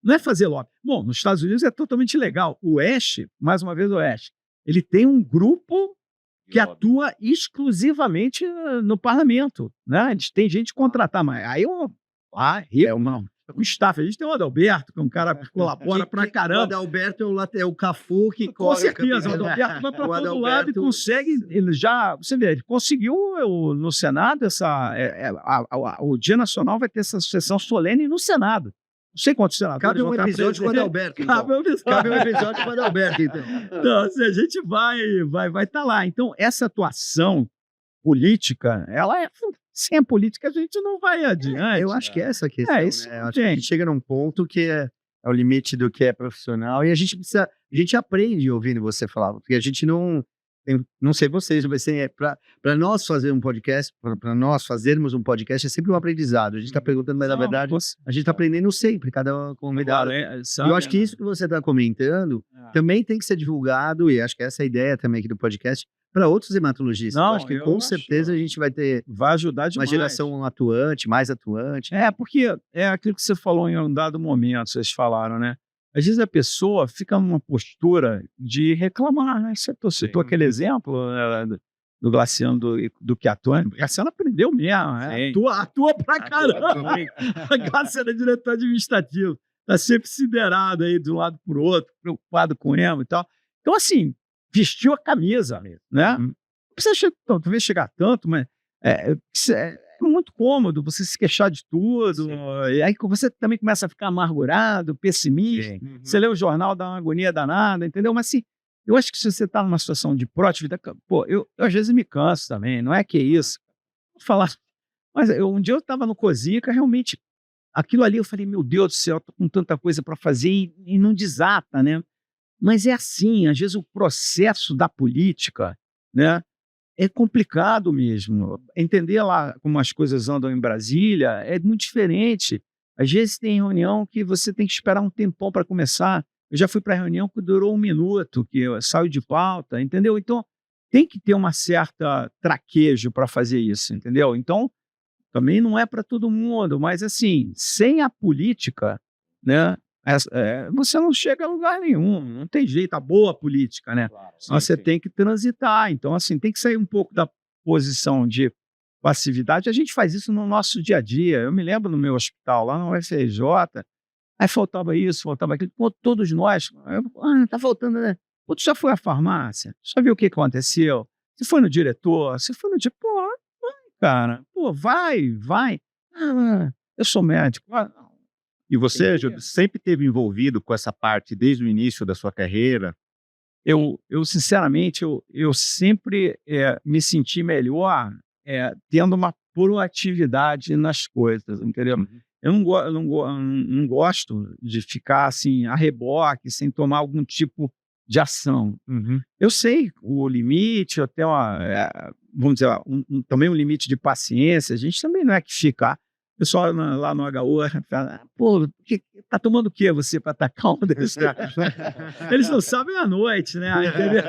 não é fazer lobby. Bom, nos Estados Unidos é totalmente legal. O Oeste, mais uma vez o Oeste, ele tem um grupo que atua exclusivamente no parlamento, né? Eles têm gente contratar, mas aí o staff, a gente tem o Adalberto, que é um cara que colabora pra caramba.
O Adalberto é o Cafu que
Com
corre
certeza, o Adalberto vai para todo lado e consegue, você vê, ele conseguiu no Senado, o Dia Nacional vai ter essa sessão solene no Senado. Não sei quantos senadores
Cabe um
vão estar
episódio com o
presentes.
Adalberto, então.
Cabe
um episódio com o Adalberto, então.
Então, assim, a gente vai estar lá. Então, essa atuação política, sem a política a gente não vai adiante.
Eu acho que é essa a questão,
isso,
né? Eu acho que a gente chega num ponto que é o limite do que é profissional e a gente aprende ouvindo você falar, porque a gente não sei vocês, mas para nós fazer um podcast, para nós fazermos um podcast é sempre um aprendizado. A gente está perguntando, mas na verdade a gente está aprendendo sempre, cada convidado. Eu acho que isso que você está comentando também tem que ser divulgado, e acho que essa é a ideia também aqui do podcast, para outros hematologistas. Eu acho que com certeza a gente vai
ajudar demais.
Uma geração mais atuante.
Porque é aquilo que você falou em um dado momento, vocês falaram, né? Às vezes a pessoa fica numa postura de reclamar, né? Você citou aquele exemplo do Glaciano do Chiattoni. O Glaciano aprendeu mesmo, né? Atua pra caramba. A Glaciano é diretor administrativo, está sempre siderado aí de um lado por outro, preocupado com o emo e tal. Então, assim, vestiu a camisa, né? Não precisa talvez chegar tanto, mas é muito cômodo você se queixar de tudo. E aí você também começa a ficar amargurado, pessimista. Você lê o jornal, dá uma agonia danada, entendeu? Mas assim, eu acho que se você está numa situação de proatividade, eu às vezes me canso também, não é que é isso. Vou falar, mas um dia eu estava no COSINCA, realmente, aquilo ali eu falei, meu Deus do céu, estou com tanta coisa para fazer e não desata, né? Mas é assim, às vezes o processo da política, né? É complicado mesmo. Entender lá como as coisas andam em Brasília é muito diferente. Às vezes tem reunião que você tem que esperar um tempão para começar. Eu já fui para reunião que durou 1 minuto, que eu saio de pauta, entendeu? Então, tem que ter uma certa traquejo para fazer isso, entendeu? Então, também não é para todo mundo, mas assim, sem a política, né? Você não chega a lugar nenhum, não tem jeito, a boa política, né?
Claro,
Você tem que transitar, então assim, tem que sair um pouco da posição de passividade. A gente faz isso no nosso dia a dia. Eu me lembro no meu hospital, lá no UFRJ, aí faltava isso, faltava aquilo. Pô, todos nós, tá faltando, né? Pô, tu já foi à farmácia? Já viu o que aconteceu? Você foi no diretor? Você foi no diretor? Pô, vai, cara. Pô, vai. Eu sou médico.
E você, Júlio, sempre esteve envolvido com essa parte desde o início da sua carreira?
Eu sinceramente, eu sempre me senti melhor tendo uma proatividade nas coisas, entendeu? Eu não gosto de ficar assim, a reboque, sem tomar algum tipo de ação. Eu sei o limite, até vamos dizer, também um limite de paciência. A gente também não é que fica... O pessoal lá no HU fala, pô, tá tomando o que você para estar calmo desse cara? Eles não sabem à noite, né? Entendeu?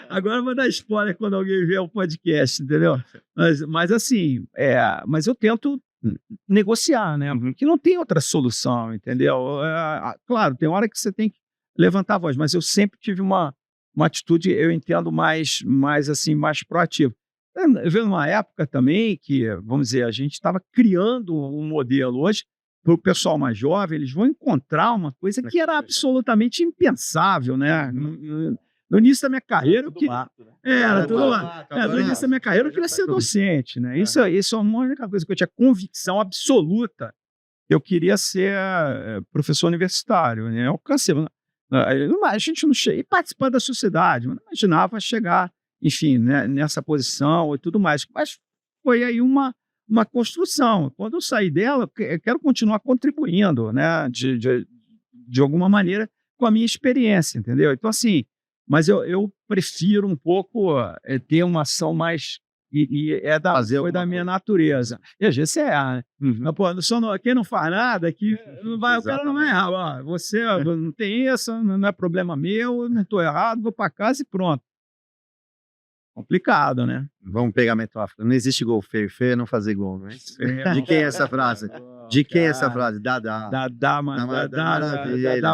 Agora eu vou dar spoiler quando alguém vê o podcast, entendeu? Mas assim, mas eu tento negociar, né? Porque não tem outra solução, entendeu? Claro, tem hora que você tem que levantar a voz, mas eu sempre tive uma atitude, eu entendo, mais proativa. Eu vejo uma época também que, vamos dizer, a gente estava criando um modelo hoje para o pessoal mais jovem, eles vão encontrar uma coisa que era absolutamente impensável, né? No início da minha carreira, no início da minha carreira eu queria ser docente, né? Isso é uma única coisa que eu tinha convicção absoluta. Eu queria ser professor universitário, né? Eu alcancei. A gente não chega, e participar da sociedade, mas não imaginava chegar, enfim, né, nessa posição e tudo mais. Mas foi aí uma construção. Quando eu saí dela, eu quero continuar contribuindo, né, de alguma maneira com a minha experiência, entendeu? Então, assim, mas eu prefiro um pouco ter uma ação mais... foi da minha natureza. E às vezes né? Mas, pô, quem não faz nada, aqui, o cara não vai errar. Ó, você não tem isso, não é problema meu, não estou errado, vou para casa e pronto. Complicado, né?
Vamos pegar a metáfora. Não existe gol feio. Feio é não fazer gol, não é? De quem é essa frase? De quem é essa frase? Dadá.
Dadá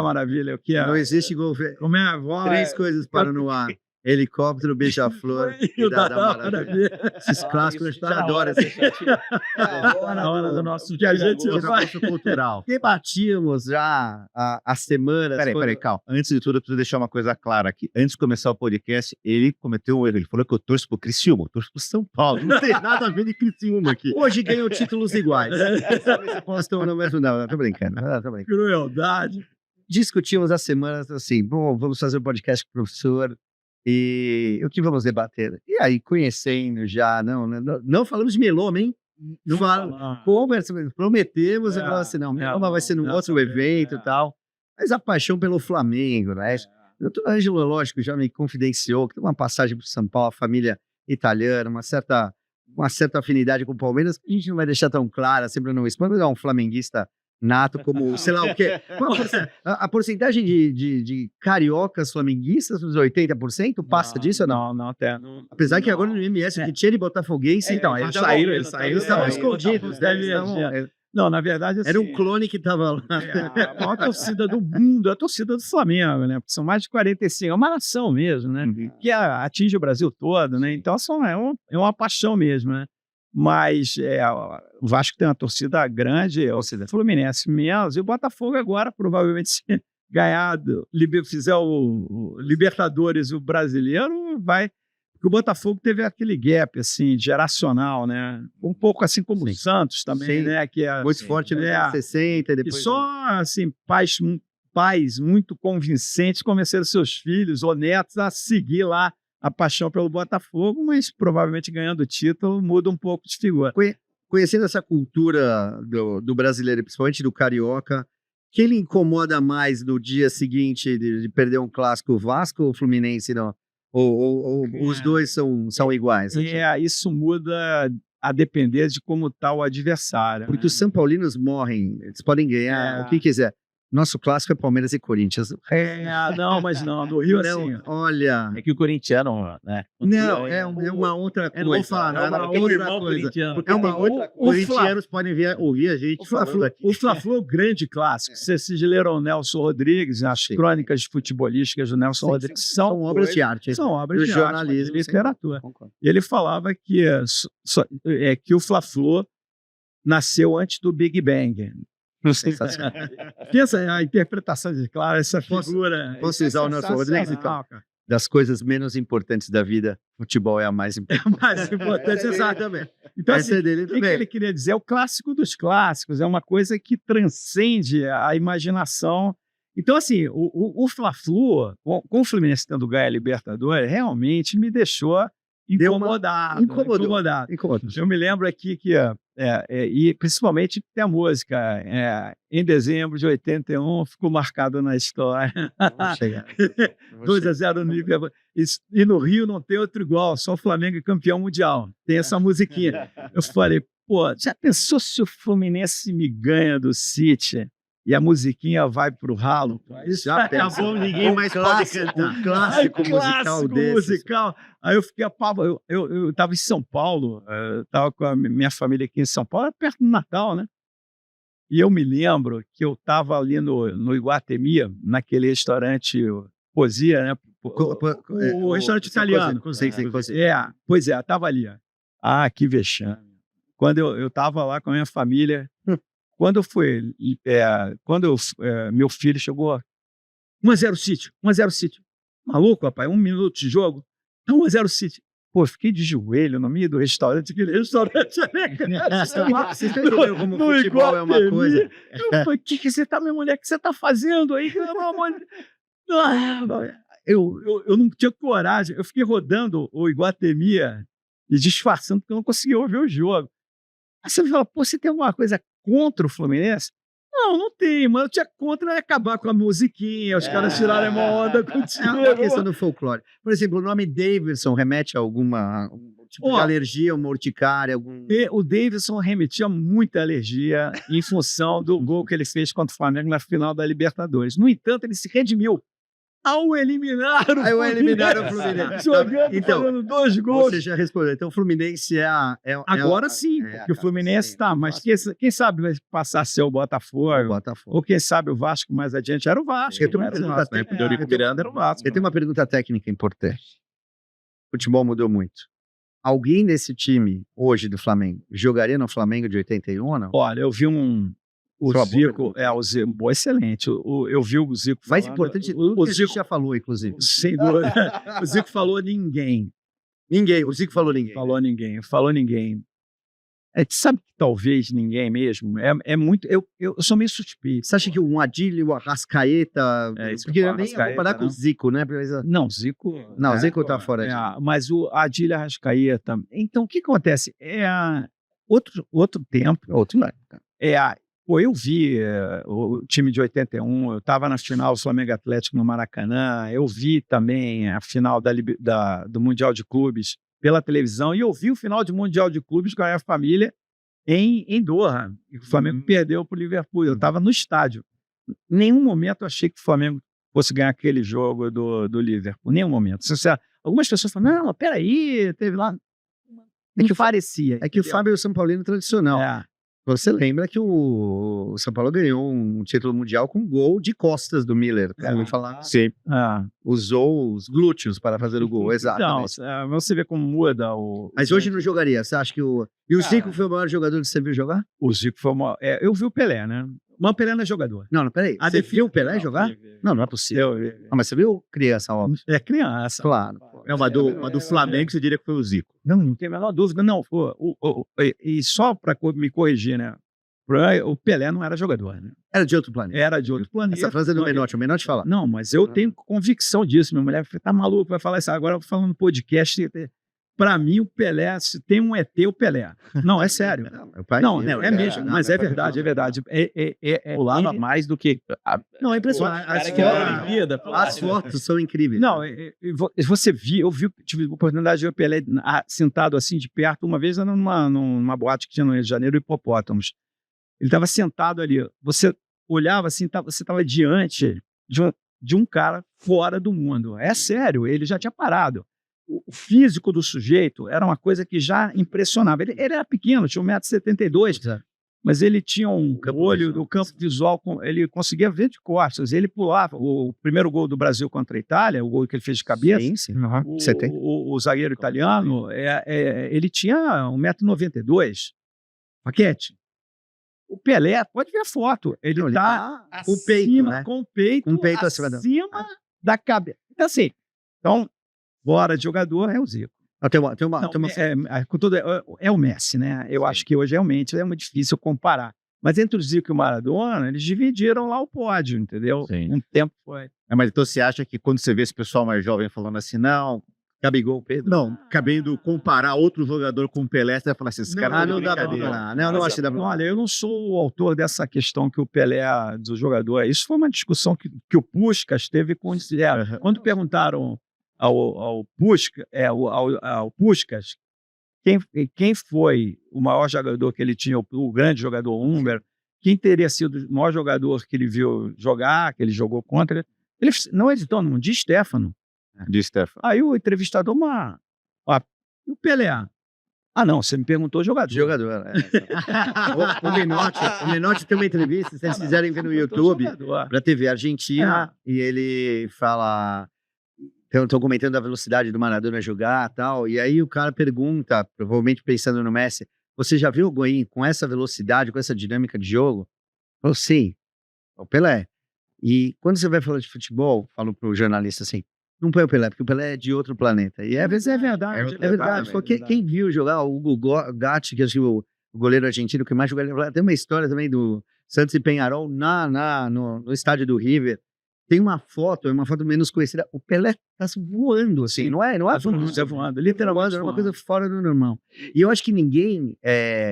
Maravilha. O que é?
Não existe gol feio.
Como é a voz?
3 coisas para no ar. Helicóptero, beija-flor
e Dadá Maravilha.
Esses clássicos a gente adora.
Na hora do nosso que a gente faz.
Cultural.
Debatíamos já há semanas.
Peraí, calma. Antes de tudo, eu preciso deixar uma coisa clara aqui. Antes de começar o podcast, ele cometeu um erro. Ele falou que eu torço pro Criciúma, eu torço pro São Paulo. Não tem nada a ver de Criciúma aqui.
Hoje ganham títulos iguais. Postam no mesmo... Não, tô brincando.
Crueldade.
Discutimos há semanas assim, bom, vamos fazer um podcast com o professor. E o que vamos debater? E aí, conhecendo já, não falamos de Meloma, hein? Não prometemos, assim, Meloma vai ser num outro evento e tal. Mas a paixão pelo Flamengo, né? O doutor Ângelo, lógico, já me confidenciou que tem uma passagem para São Paulo, a família italiana, uma certa afinidade com o Palmeiras, que a gente não vai deixar tão clara, sempre não expõe, mas é um flamenguista nato, como, sei lá o quê. A porcentagem de cariocas flamenguistas, uns 80%, passa disso ou não?
Não.
Apesar que agora no MS, que tinha de botafoguense, então, eles estavam escondidos. Não, na verdade... Assim,
era um clone que estava lá.
A maior torcida do mundo é a torcida do Flamengo, né? Porque são mais de 45, é uma nação mesmo, né? Que atinge o Brasil todo, né? Então, é uma paixão mesmo, né? Mas o Vasco tem uma torcida grande, o Fluminense menos, e o Botafogo agora, provavelmente, se fizer o Libertadores, o brasileiro, vai... Porque o Botafogo teve aquele gap, assim, geracional, né? Um pouco assim como o Santos também, né? Que
muito forte nos anos 60 e depois...
E só, assim, pais muito convincentes convenceram seus filhos ou netos a seguir lá a paixão pelo Botafogo, mas provavelmente ganhando o título muda um pouco de figura.
Conhecendo essa cultura do brasileiro, principalmente do carioca, que ele incomoda mais no dia seguinte de perder um clássico, o Vasco ou o Fluminense, não? Ou os dois são iguais?
Isso muda a depender de como está o adversário.
Porque os São Paulinos morrem, eles podem ganhar o que quiser. Nosso clássico é Palmeiras e Corinthians.
Mas no Rio,
assim... Olha...
É que o corintiano, né?
Não, é uma outra coisa.
Não vou falar nada, é uma outra coisa. É uma outra coisa. Os corintianos podem ouvir a gente falando aqui.
O Fla-Flu é um grande clássico. Vocês leram o Nelson Rodrigues, as crônicas futebolísticas do Nelson Rodrigues
são obras de arte.
São obras de
jornalismo,
de literatura. Ele falava que o Fla-Flu nasceu antes do Big Bang. Pensa a interpretação de claro, essa figura.
Posso usar o Nelson Rodrigues? Das coisas menos importantes da vida, futebol é a mais importante.
É a mais importante, exatamente. Então, assim, o que ele queria dizer? É o clássico dos clássicos, é uma coisa que transcende a imaginação. Então, assim, o Fla-Flu, com o Fluminense tendo ganho a Libertadores, realmente me deixou incomodado. Eu me lembro aqui que, e principalmente tem a música, em dezembro de 81, ficou marcado na história. 2-0 no nível. E no Rio não tem outro igual, só o Flamengo é campeão mundial. Tem essa musiquinha. Eu falei, já pensou se o Fluminense me ganha do City? E a musiquinha vai pro ralo.
Já acabou, ninguém mais pode cantar.
Um clássico
musical. Aí eu fiquei apavorado. Eu estava em São Paulo, estava com a minha família aqui em São Paulo, perto do Natal, né? E eu me lembro que eu estava ali no Iguatemi, naquele restaurante Poesia, né? O restaurante italiano. Pois é, estava ali. Que vexame. Quando eu estava lá com a minha família... Quando meu filho chegou, 1-0 City, 1-0 City. Maluco, rapaz, 1 minuto de jogo, 1-0 City. Pô, fiquei de joelho no meio do restaurante, aquele restaurante.
Vocês estão entendendo como o futebol é uma coisa?
Eu falei, minha mulher, o que você tá fazendo aí? Eu não tinha coragem. Eu fiquei rodando o Iguatemi e disfarçando porque eu não conseguia ouvir o jogo. Aí você fala, pô, você tem alguma coisa contra o Fluminense? Não tem, mano. Eu tinha contra acabar com a musiquinha, os caras tirarem uma onda
É
contigo.
uma questão do folclore. Por exemplo, o nome Davidson remete a algum tipo de alergia, uma urticária, algum...
O Davidson remetia muita alergia em função do gol que ele fez contra o Flamengo na final da Libertadores. No entanto, ele se redimiu ao eliminar o Fluminense. Jogando,
Então,
fazendo 2 gols.
Você já respondeu. Então, o Fluminense
Agora sim, porque o Fluminense está. Mas quem sabe vai passar a ser o Botafogo. Ou quem sabe o Vasco mais adiante era o Vasco.
Eu tenho uma
Era o
pergunta
Vasco.
técnica.
O Eurico Miranda era o Vasco.
Eu tenho uma pergunta técnica importante. O futebol mudou muito. Alguém desse time, hoje, do Flamengo, jogaria no Flamengo de 81 ou não?
Olha, eu vi o
Sua boa
Zico,
pergunta.
o Zico, boa, excelente. Eu vi o Zico
Mais
falando,
importante,
o
o que a
Zico,
gente já falou, inclusive.
sem dúvida. O Zico falou ninguém.
Ninguém. O Zico falou ninguém.
Falou ninguém. Sabe que talvez ninguém mesmo? É muito. Eu sou meio suspeito.
Você acha que o Adílio, o Arrascaeta...
Isso que
porque
eu falo,
nem
Arrascaeta,
comparar com o
não.
Zico, né?
Não, Zico.
Não, o Zico tá fora disso.
Mas o Adílio Arrascaeta. Então, o que acontece? Outro tempo.
Outro não.
Pô, eu vi o time de 81, eu estava na final do Flamengo Atlético no Maracanã, eu vi também a final do Mundial de Clubes pela televisão e eu vi o final do Mundial de Clubes com a minha família em Doha. E o Flamengo perdeu para o Liverpool. Eu estava no estádio. Em nenhum momento eu achei que o Flamengo fosse ganhar aquele jogo do Liverpool. Nenhum momento. Algumas pessoas falam, não, peraí, teve lá... parecia.
É que o Fábio é o São Paulino tradicional. Você lembra que o São Paulo ganhou um título mundial com um gol de costas do Miller. Vamos falar.
Sim.
Usou os glúteos para fazer o gol, exato.
Então, você vê como muda o...
Mas hoje não jogaria. Você acha que o Zico foi o maior jogador que você viu jogar?
O Zico foi o maior... eu vi o Pelé, né? Mas o Pelé não é jogador.
Não, peraí. Você viu o Pelé jogar? Não é possível. Mas você viu criança, óbvio.
É criança.
Claro.
Uma do Flamengo, você diria que foi o Zico.
Não tem a menor dúvida. Não, e só para me corrigir, né? O Pelé não era jogador, né?
Era de outro planeta.
Era de outro planeta.
Essa frase é do Menotti. O Menotti fala.
Não, mas eu tenho convicção disso. Minha mulher tá maluco, vai falar isso. Agora eu tô falando no podcast. Para mim, o Pelé, se tem um ET, o Pelé. Não, é sério. Não, é mesmo, mas é verdade, é verdade.
Pulava mais do que...
Não, é impressionante. As fotos são incríveis.
Não, você viu, tive a oportunidade de ver o Pelé sentado assim de perto, uma vez numa boate que tinha no Rio de Janeiro, Hipopótamos. Ele estava sentado ali, você olhava assim, você estava diante de um cara fora do mundo. É sério, ele já tinha parado. O físico do sujeito era uma coisa que já impressionava. Ele era pequeno, tinha 1,72 m, mas ele tinha um olho do campo visual, ele conseguia ver de costas. Ele pulava. O primeiro gol do Brasil contra a Itália, o gol que ele fez de cabeça,
sim.
O zagueiro italiano, ele tinha 1,92 m. Paquete. O Pelé, pode ver a foto, ele está
com o peito, né?
Com o peito acima da cabeça. Então, assim, fora de jogador é o Zico. É o Messi, né? Eu acho que hoje realmente é muito difícil comparar. Mas entre o Zico e o Maradona, eles dividiram lá o pódio, entendeu?
Sim.
Um tempo foi.
Mas então você acha que quando você vê esse pessoal mais jovem falando assim, não, Gabigol, Pedro? Não, cabendo comparar outro jogador com o Pelé, você vai falar assim, esse cara
não dá pra comparar. Não acho que dá pra comparar.
Olha, eu não sou o autor dessa questão que o Pelé do jogador. Isso foi uma discussão que o Puskás teve com o Zé. Quando perguntaram ao Puskás quem foi o maior jogador que ele tinha, o grande jogador húngaro, quem teria sido o maior jogador que ele viu jogar, que ele jogou contra, ele não hesitou, não, Di Stéfano. Aí o entrevistador, e o Pelé? Não, você me perguntou jogador.
O Menotti tem uma entrevista, se vocês quiserem ver no YouTube, para a TV Argentina, e ele fala... Estão comentando a velocidade do Maradona jogar e tal, e aí o cara pergunta, provavelmente pensando no Messi, você já viu o Higuaín com essa velocidade, com essa dinâmica de jogo? Falou, sim, o Pelé. E quando você vai falar de futebol, falo pro jornalista assim, não põe o Pelé, porque o Pelé é de outro planeta. E às vezes é verdade. É verdade. Quem viu jogar o Hugo Gatti, que é o goleiro argentino que mais jogou, tem uma história também do Santos e Peñarol no estádio do River. tem uma foto, é uma foto menos conhecida, o Pelé tá voando, assim, não é? Não é
voando, literalmente
é uma coisa fora do normal. E eu acho que ninguém,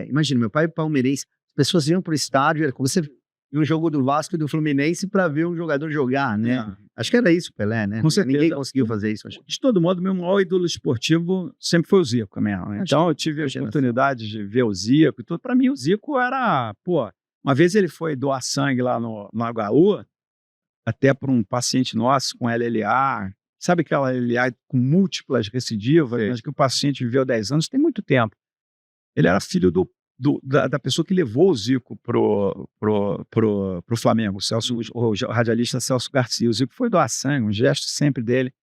imagina, meu pai é palmeirense, as pessoas iam pro estádio, era como você ir um jogo do Vasco e do Fluminense para ver um jogador jogar, né? Acho que era isso o Pelé, né?
Com certeza.
Ninguém conseguiu fazer isso. Acho.
De todo modo, meu maior ídolo esportivo sempre foi o Zico mesmo. Né? Então, eu tive a oportunidade de ver o Zico e tudo. Para mim, o Zico era, uma vez ele foi doar sangue lá no HU, até para um paciente nosso com LLA. Sabe aquela LLA com múltiplas recidivas, mas que o paciente viveu 10 anos, tem muito tempo. Ele era filho da pessoa que levou o Zico pro Flamengo, o radialista Celso Garcia. O Zico foi doar sangue, um gesto sempre dele.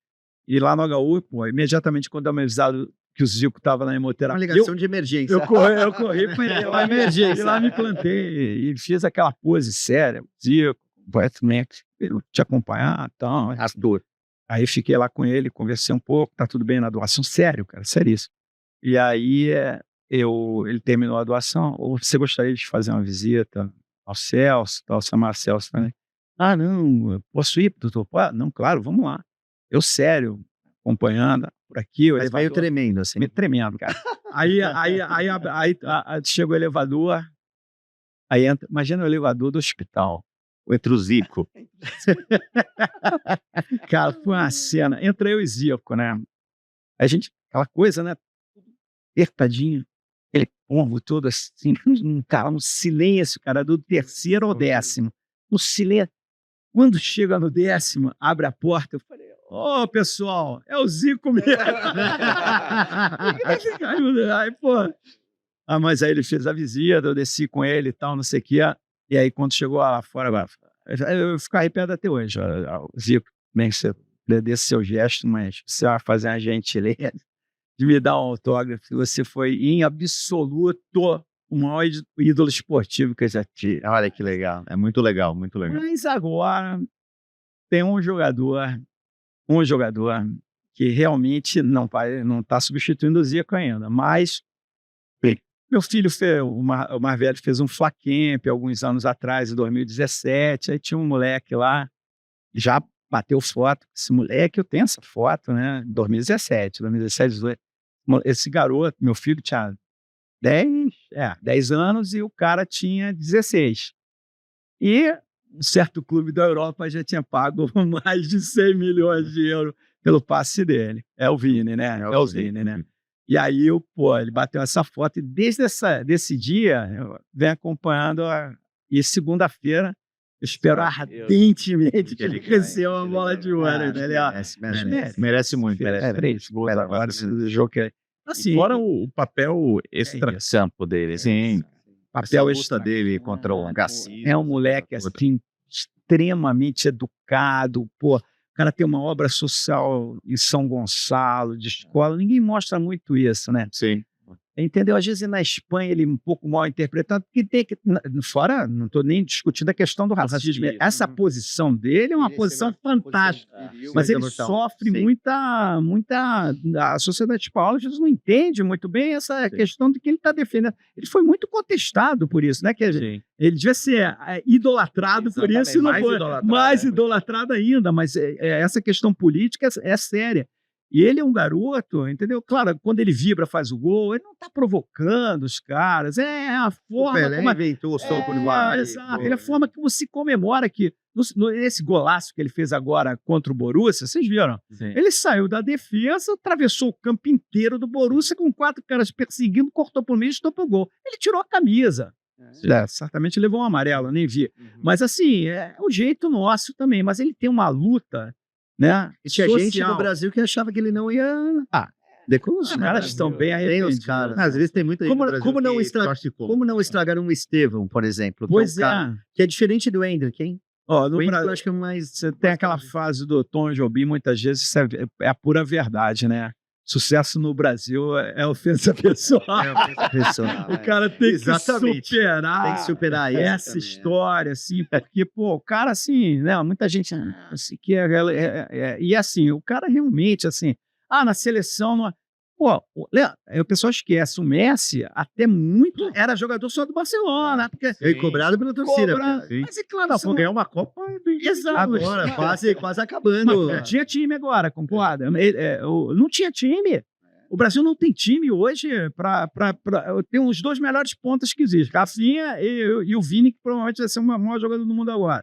E lá no HU, imediatamente quando eu me avisado que o Zico estava na hemoterapia...
Uma ligação de emergência.
Eu corri para ele lá, emergência. E lá me plantei e fiz aquela pose séria. Zico, completamente, ele te acompanhar, então...
Arthur.
Aí fiquei lá com ele, conversei um pouco, tá tudo bem na doação, sério, cara, seríssimo. E aí... ele terminou a doação, ou você gostaria de fazer uma visita ao Celso, ao Samar Celso também? Ah, não, eu posso ir, doutor? Não, claro, vamos lá. Eu sério, acompanhando por aqui.
Mas meio tremendo, assim.
Meio tremendo, cara. aí chega o elevador, aí entra, imagina o elevador do hospital.
Entre o Zico.
Cara, foi uma cena. Entra eu e Zico, né? A gente, aquela coisa, né? Apertadinho. Ele pombo todo assim, cara, no silêncio, cara, do terceiro ao 10º. No silêncio. Quando chega no 10º, abre a porta, eu falei, pessoal, é o Zico mesmo. Aí, mas aí ele fez a visita, eu desci com ele e tal, não sei o que. E aí, quando chegou lá fora, agora, eu fico arrepiado até hoje. O Zico, bem que você agradeça seu gesto, mas você vai fazer uma gentileza de me dar um autógrafo. Você foi, em absoluto, o maior ídolo esportivo que eu já tive.
Olha que legal. É muito legal, muito legal.
Mas agora tem um jogador que realmente não está substituindo o Zico ainda, mas meu filho, o mais velho, fez um Flacamp alguns anos atrás, em 2017, aí tinha um moleque lá, já bateu foto. Esse moleque, eu tenho essa foto, né? 2017, 18. Esse garoto, meu filho, tinha 10 anos e o cara tinha 16. E um certo clube da Europa já tinha pago mais de 100 milhões de euros pelo passe dele. É o Vini, né? É o Vini, né? E aí, ele bateu essa foto e desde desse dia, eu venho acompanhando e segunda-feira, eu espero ardentemente que ele cresceu uma bola de ouro.
Merece muito. Merece.
3 gols agora, esse jogo que é...
Assim, fora o papel extra-campo dele.
Sim.
Papel
extra dele contra o Garcia.
É um moleque assim, extremamente educado, o cara tem uma obra social em São Gonçalo, de escola, ninguém mostra muito isso, né?
Sim.
Entendeu? Às vezes na Espanha ele é um pouco mal interpretado, porque tem que... Fora, não estou nem discutindo a questão do racismo. Essa posição dele é uma posição fantástica, mas ele sofre muita... A sociedade espanhola às vezes não entende muito bem essa questão de que ele está defendendo. Ele foi muito contestado por isso, né? Ele devia ser idolatrado por isso, e não foi mais idolatrado ainda, mas essa questão política é séria. E ele é um garoto, entendeu? Claro, quando ele vibra, faz o gol, ele não está provocando os caras. É a forma...
O Pelé inventou o soco no ar.
Exato. É a forma que você comemora que... Esse golaço que ele fez agora contra o Borussia, vocês viram? Sim. Ele saiu da defesa, atravessou o campo inteiro do Borussia com 4 caras perseguindo, cortou por meio e estopou o gol. Ele tirou a camisa. Certamente levou um amarelo, eu nem vi. Mas assim, é o jeito nosso também. Mas ele tem uma luta... Né?
E tinha gente no Brasil que achava que ele não ia...
Os caras estão bem arrependidos.
Os caras.
Às vezes tem muita gente
como não estragar um Estevão, por exemplo?
Pois
que é diferente do Hendrick, hein?
No Brasil, acho que você tem aquela fase do Tom Jobim, muitas vezes isso é a pura verdade, né? Sucesso no Brasil é ofensa pessoal.
É ofensa pessoal.
O cara tem que superar
essa
história, assim, porque, o cara, assim, né, muita gente, assim, e assim, o cara realmente, assim, na seleção, Pô, o pessoal esquece, o Messi até muito era jogador só do Barcelona, porque
E cobrado pela torcida.
cobra,
sim.
mas é claro,
Não, ganhar uma Copa
exato.
Agora, quase acabando.
Mas tinha time agora, concorda? Não tinha time. O Brasil não tem time hoje tem os dois melhores pontas que existem, Rafinha e o Vini, que provavelmente vai ser o maior jogador do mundo agora.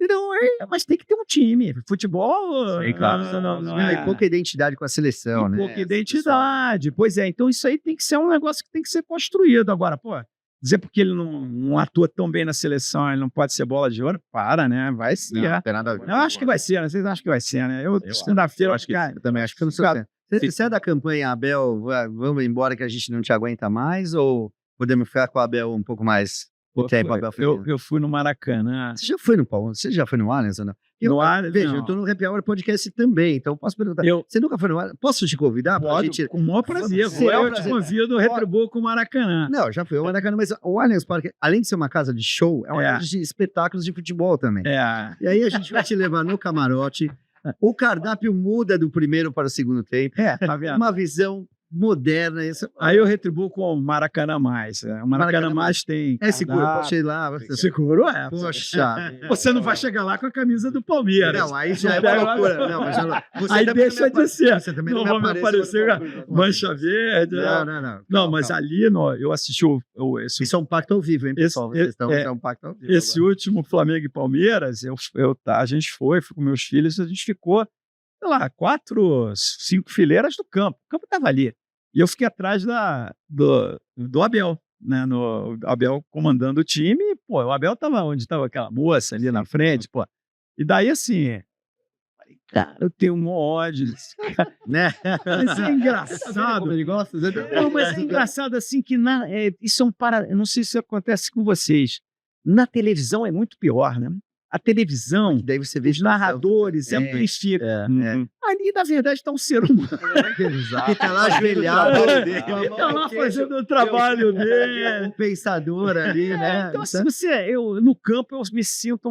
Então, mas tem que ter um time. Futebol.
Sim, claro.
E pouca identidade com a seleção, né?
Pouca identidade. Pois é, então isso aí tem que ser um negócio que tem que ser construído. Agora, pô, dizer porque ele não atua tão bem na seleção, ele não pode ser bola de ouro, né? Vai ser.
Não tem nada a ver.
Eu acho que vai ser, né? Vocês acham que vai ser, né? Segunda-feira,
eu acho que
cara,
Eu também acho que eu não sou
Cara,
Você é da campanha Abel, vamos embora que a gente não te aguenta mais, ou podemos ficar com o Abel um pouco mais o tempo? Abel
eu fui no Maracanã.
Você já foi no Palmeiras? Você já foi no Allianz ou não?
No Allianz,
Veja,
não.
eu tô no Happy Hour Podcast também, então posso perguntar. Você nunca foi no Allianz? Posso te convidar? Pra
Pode,
gente...
com o maior prazer.
Sim,
Eu
prazer.
te convido, retribuo com o Maracanã.
Não, já fui ao Maracanã, mas o Allianz Parque, além de ser uma casa de show, é uma casa de espetáculos de futebol também.
É.
E aí a gente vai te levar no camarote. O cardápio muda do primeiro para o segundo tempo.
Tá vendo?
Uma visão moderna. Isso
Aí eu retribuo com o Maracanã Mais. O Maracanã Mais tem.
é seguro,
cardápio.
posso ir lá.
Seguro é.
Poxa.
Você não vai chegar lá com a camisa do Palmeiras.
Não, aí já é
Não
uma
pega lá.
loucura. Não, mas você
Aí
também
deixa
não me
de ser.
Você também
Não
não,
vai me aparecer mancha verde.
Não.
Não, mas ali eu assisti
Isso é um pacto ao vivo, hein, pessoal? Vocês estão,
é
isso é um pacto ao vivo.
esse último Flamengo e Palmeiras. A gente fui com meus filhos, a gente ficou, sei lá, 4, 5 fileiras do campo. O campo estava ali. E eu fiquei atrás do Abel, né? O Abel comandando o time. E, pô, o Abel estava onde estava aquela moça ali na frente, pô. E daí, assim, falei, cara, eu tenho um ódio desse cara.
Né?
Mas é engraçado.
Como ele gosta?
Não, mas é engraçado assim que isso é eu não sei se acontece com vocês. Na televisão é muito pior, né? A televisão,
Daí você vê
os narradores amplificam. Ali, na verdade, está um ser humano.
que tá lá ajoelhado.
Está lá fazendo o trabalho dele.
Um pensador ali, né?
Então, assim, no campo eu me sinto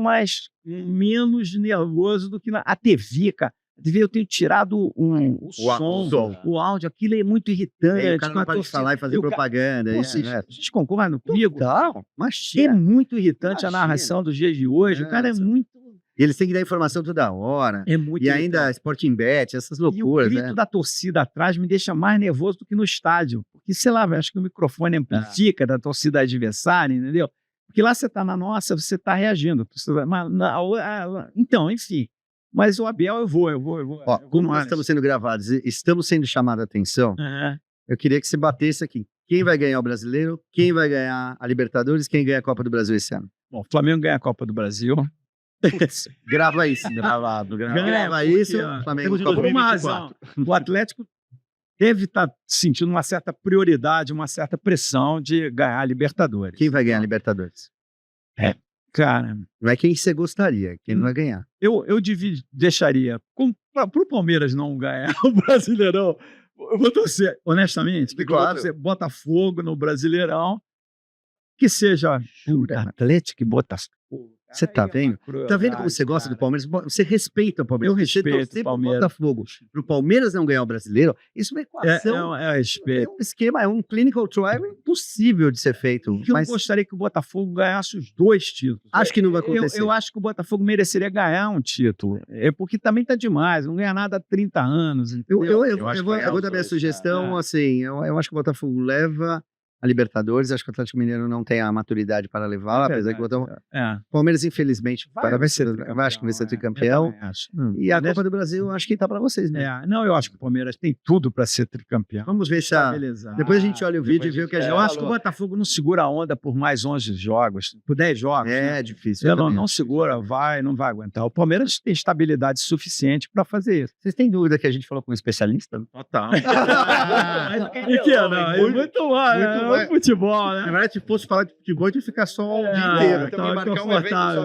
menos nervoso do que a TV, cara. A TV eu tenho tirado o som, o áudio, aquilo é muito irritante.
Aí o cara não pode falar e fazer propaganda.
Vocês concordam comigo?
Não,
É muito irritante a narração dos dias de hoje. O cara é muito.
E eles têm que dar informação toda hora.
É muito
E ainda Sporting Bet, essas loucuras,
e o grito
né?
da torcida atrás me deixa mais nervoso do que no estádio. Porque, sei lá, acho que o microfone amplifica da torcida adversária, entendeu? Porque lá você está na nossa, você está reagindo. Então, enfim. Mas o Abel, eu vou.
Ó, como nós estamos sendo gravados, estamos sendo chamados a atenção, eu queria que você batesse aqui. Quem vai ganhar o Brasileiro? Quem vai ganhar a Libertadores? Quem ganha a Copa do Brasil esse ano?
Bom, o Flamengo ganha a Copa do Brasil.
Grava isso.
Gravado.
Grava isso. Flamengo
de
Copa
Por uma
2024.
razão. O Atlético deve estar sentindo uma certa prioridade, uma certa pressão de ganhar a Libertadores.
Quem vai ganhar a Libertadores?
Cara,
Não é quem você gostaria, quem não vai ganhar.
eu deixaria para o Palmeiras não ganhar o Brasileirão. Eu vou torcer, honestamente,
Claro.
eu vou torcer Botafogo no Brasileirão, que seja Atlético e Botafogo.
Você tá vendo? Tá vendo como você gosta do Palmeiras? Você respeita o Palmeiras.
Eu respeito
Você torcer
o
pro
Palmeiras.
Botafogo. Pro Palmeiras não ganhar o Brasileiro, isso é uma equação.
É respeito.
É um esquema, é um clinical trial impossível de ser feito.
Porque
Mas
eu gostaria que o Botafogo ganhasse os 2 títulos.
acho que não vai acontecer.
Eu acho que o Botafogo mereceria ganhar um título. É porque também tá demais, não ganha nada há 30 anos.
Eu
acho
vou
que vai
dar minha
os dois,
sugestão, assim, eu acho que o Botafogo leva a Libertadores, acho que o Atlético Mineiro não tem a maturidade para levar, apesar que o Botafogo... Palmeiras, infelizmente, acho que vai ser tricampeão. E a Copa do Brasil, acho que tá para vocês mesmo.
Não, eu acho que o Palmeiras tem tudo para ser tricampeão.
Vamos ver se depois a gente olha o vídeo e vê o que a gente
Eu acho que o Botafogo não segura a onda por mais 11 jogos, por 10 jogos.
É
né?
difícil.
Ele não segura, não vai aguentar. O Palmeiras tem estabilidade suficiente para fazer isso.
Vocês têm dúvida que a gente falou com um especialista?
Total.
E que é muito mais. É futebol,
Na
né?
verdade, se fosse falar de futebol, a gente ia ficar só o dia inteiro.
então
Então,
é confortável.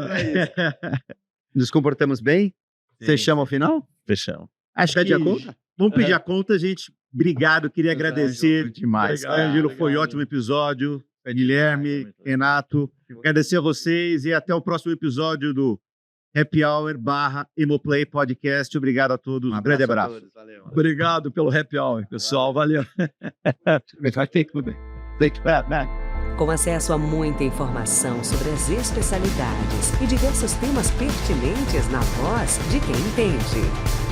Nos comportamos bem? Você chama ao final?
Fechamos.
Acho que
Pede a conta?
Vamos pedir a conta, gente. Obrigado, queria agradecer.
Demais.
Ângelo, foi ótimo episódio. Guilherme, Renato, agradecer a vocês e até o próximo episódio do Happy Hour / Hemoplay Podcast. Obrigado a todos. Um grande abraço.
a todos, valeu.
Obrigado pelo happy hour, pessoal. Valeu.
Com acesso a muita informação sobre as especialidades e diversos temas pertinentes na voz de quem entende.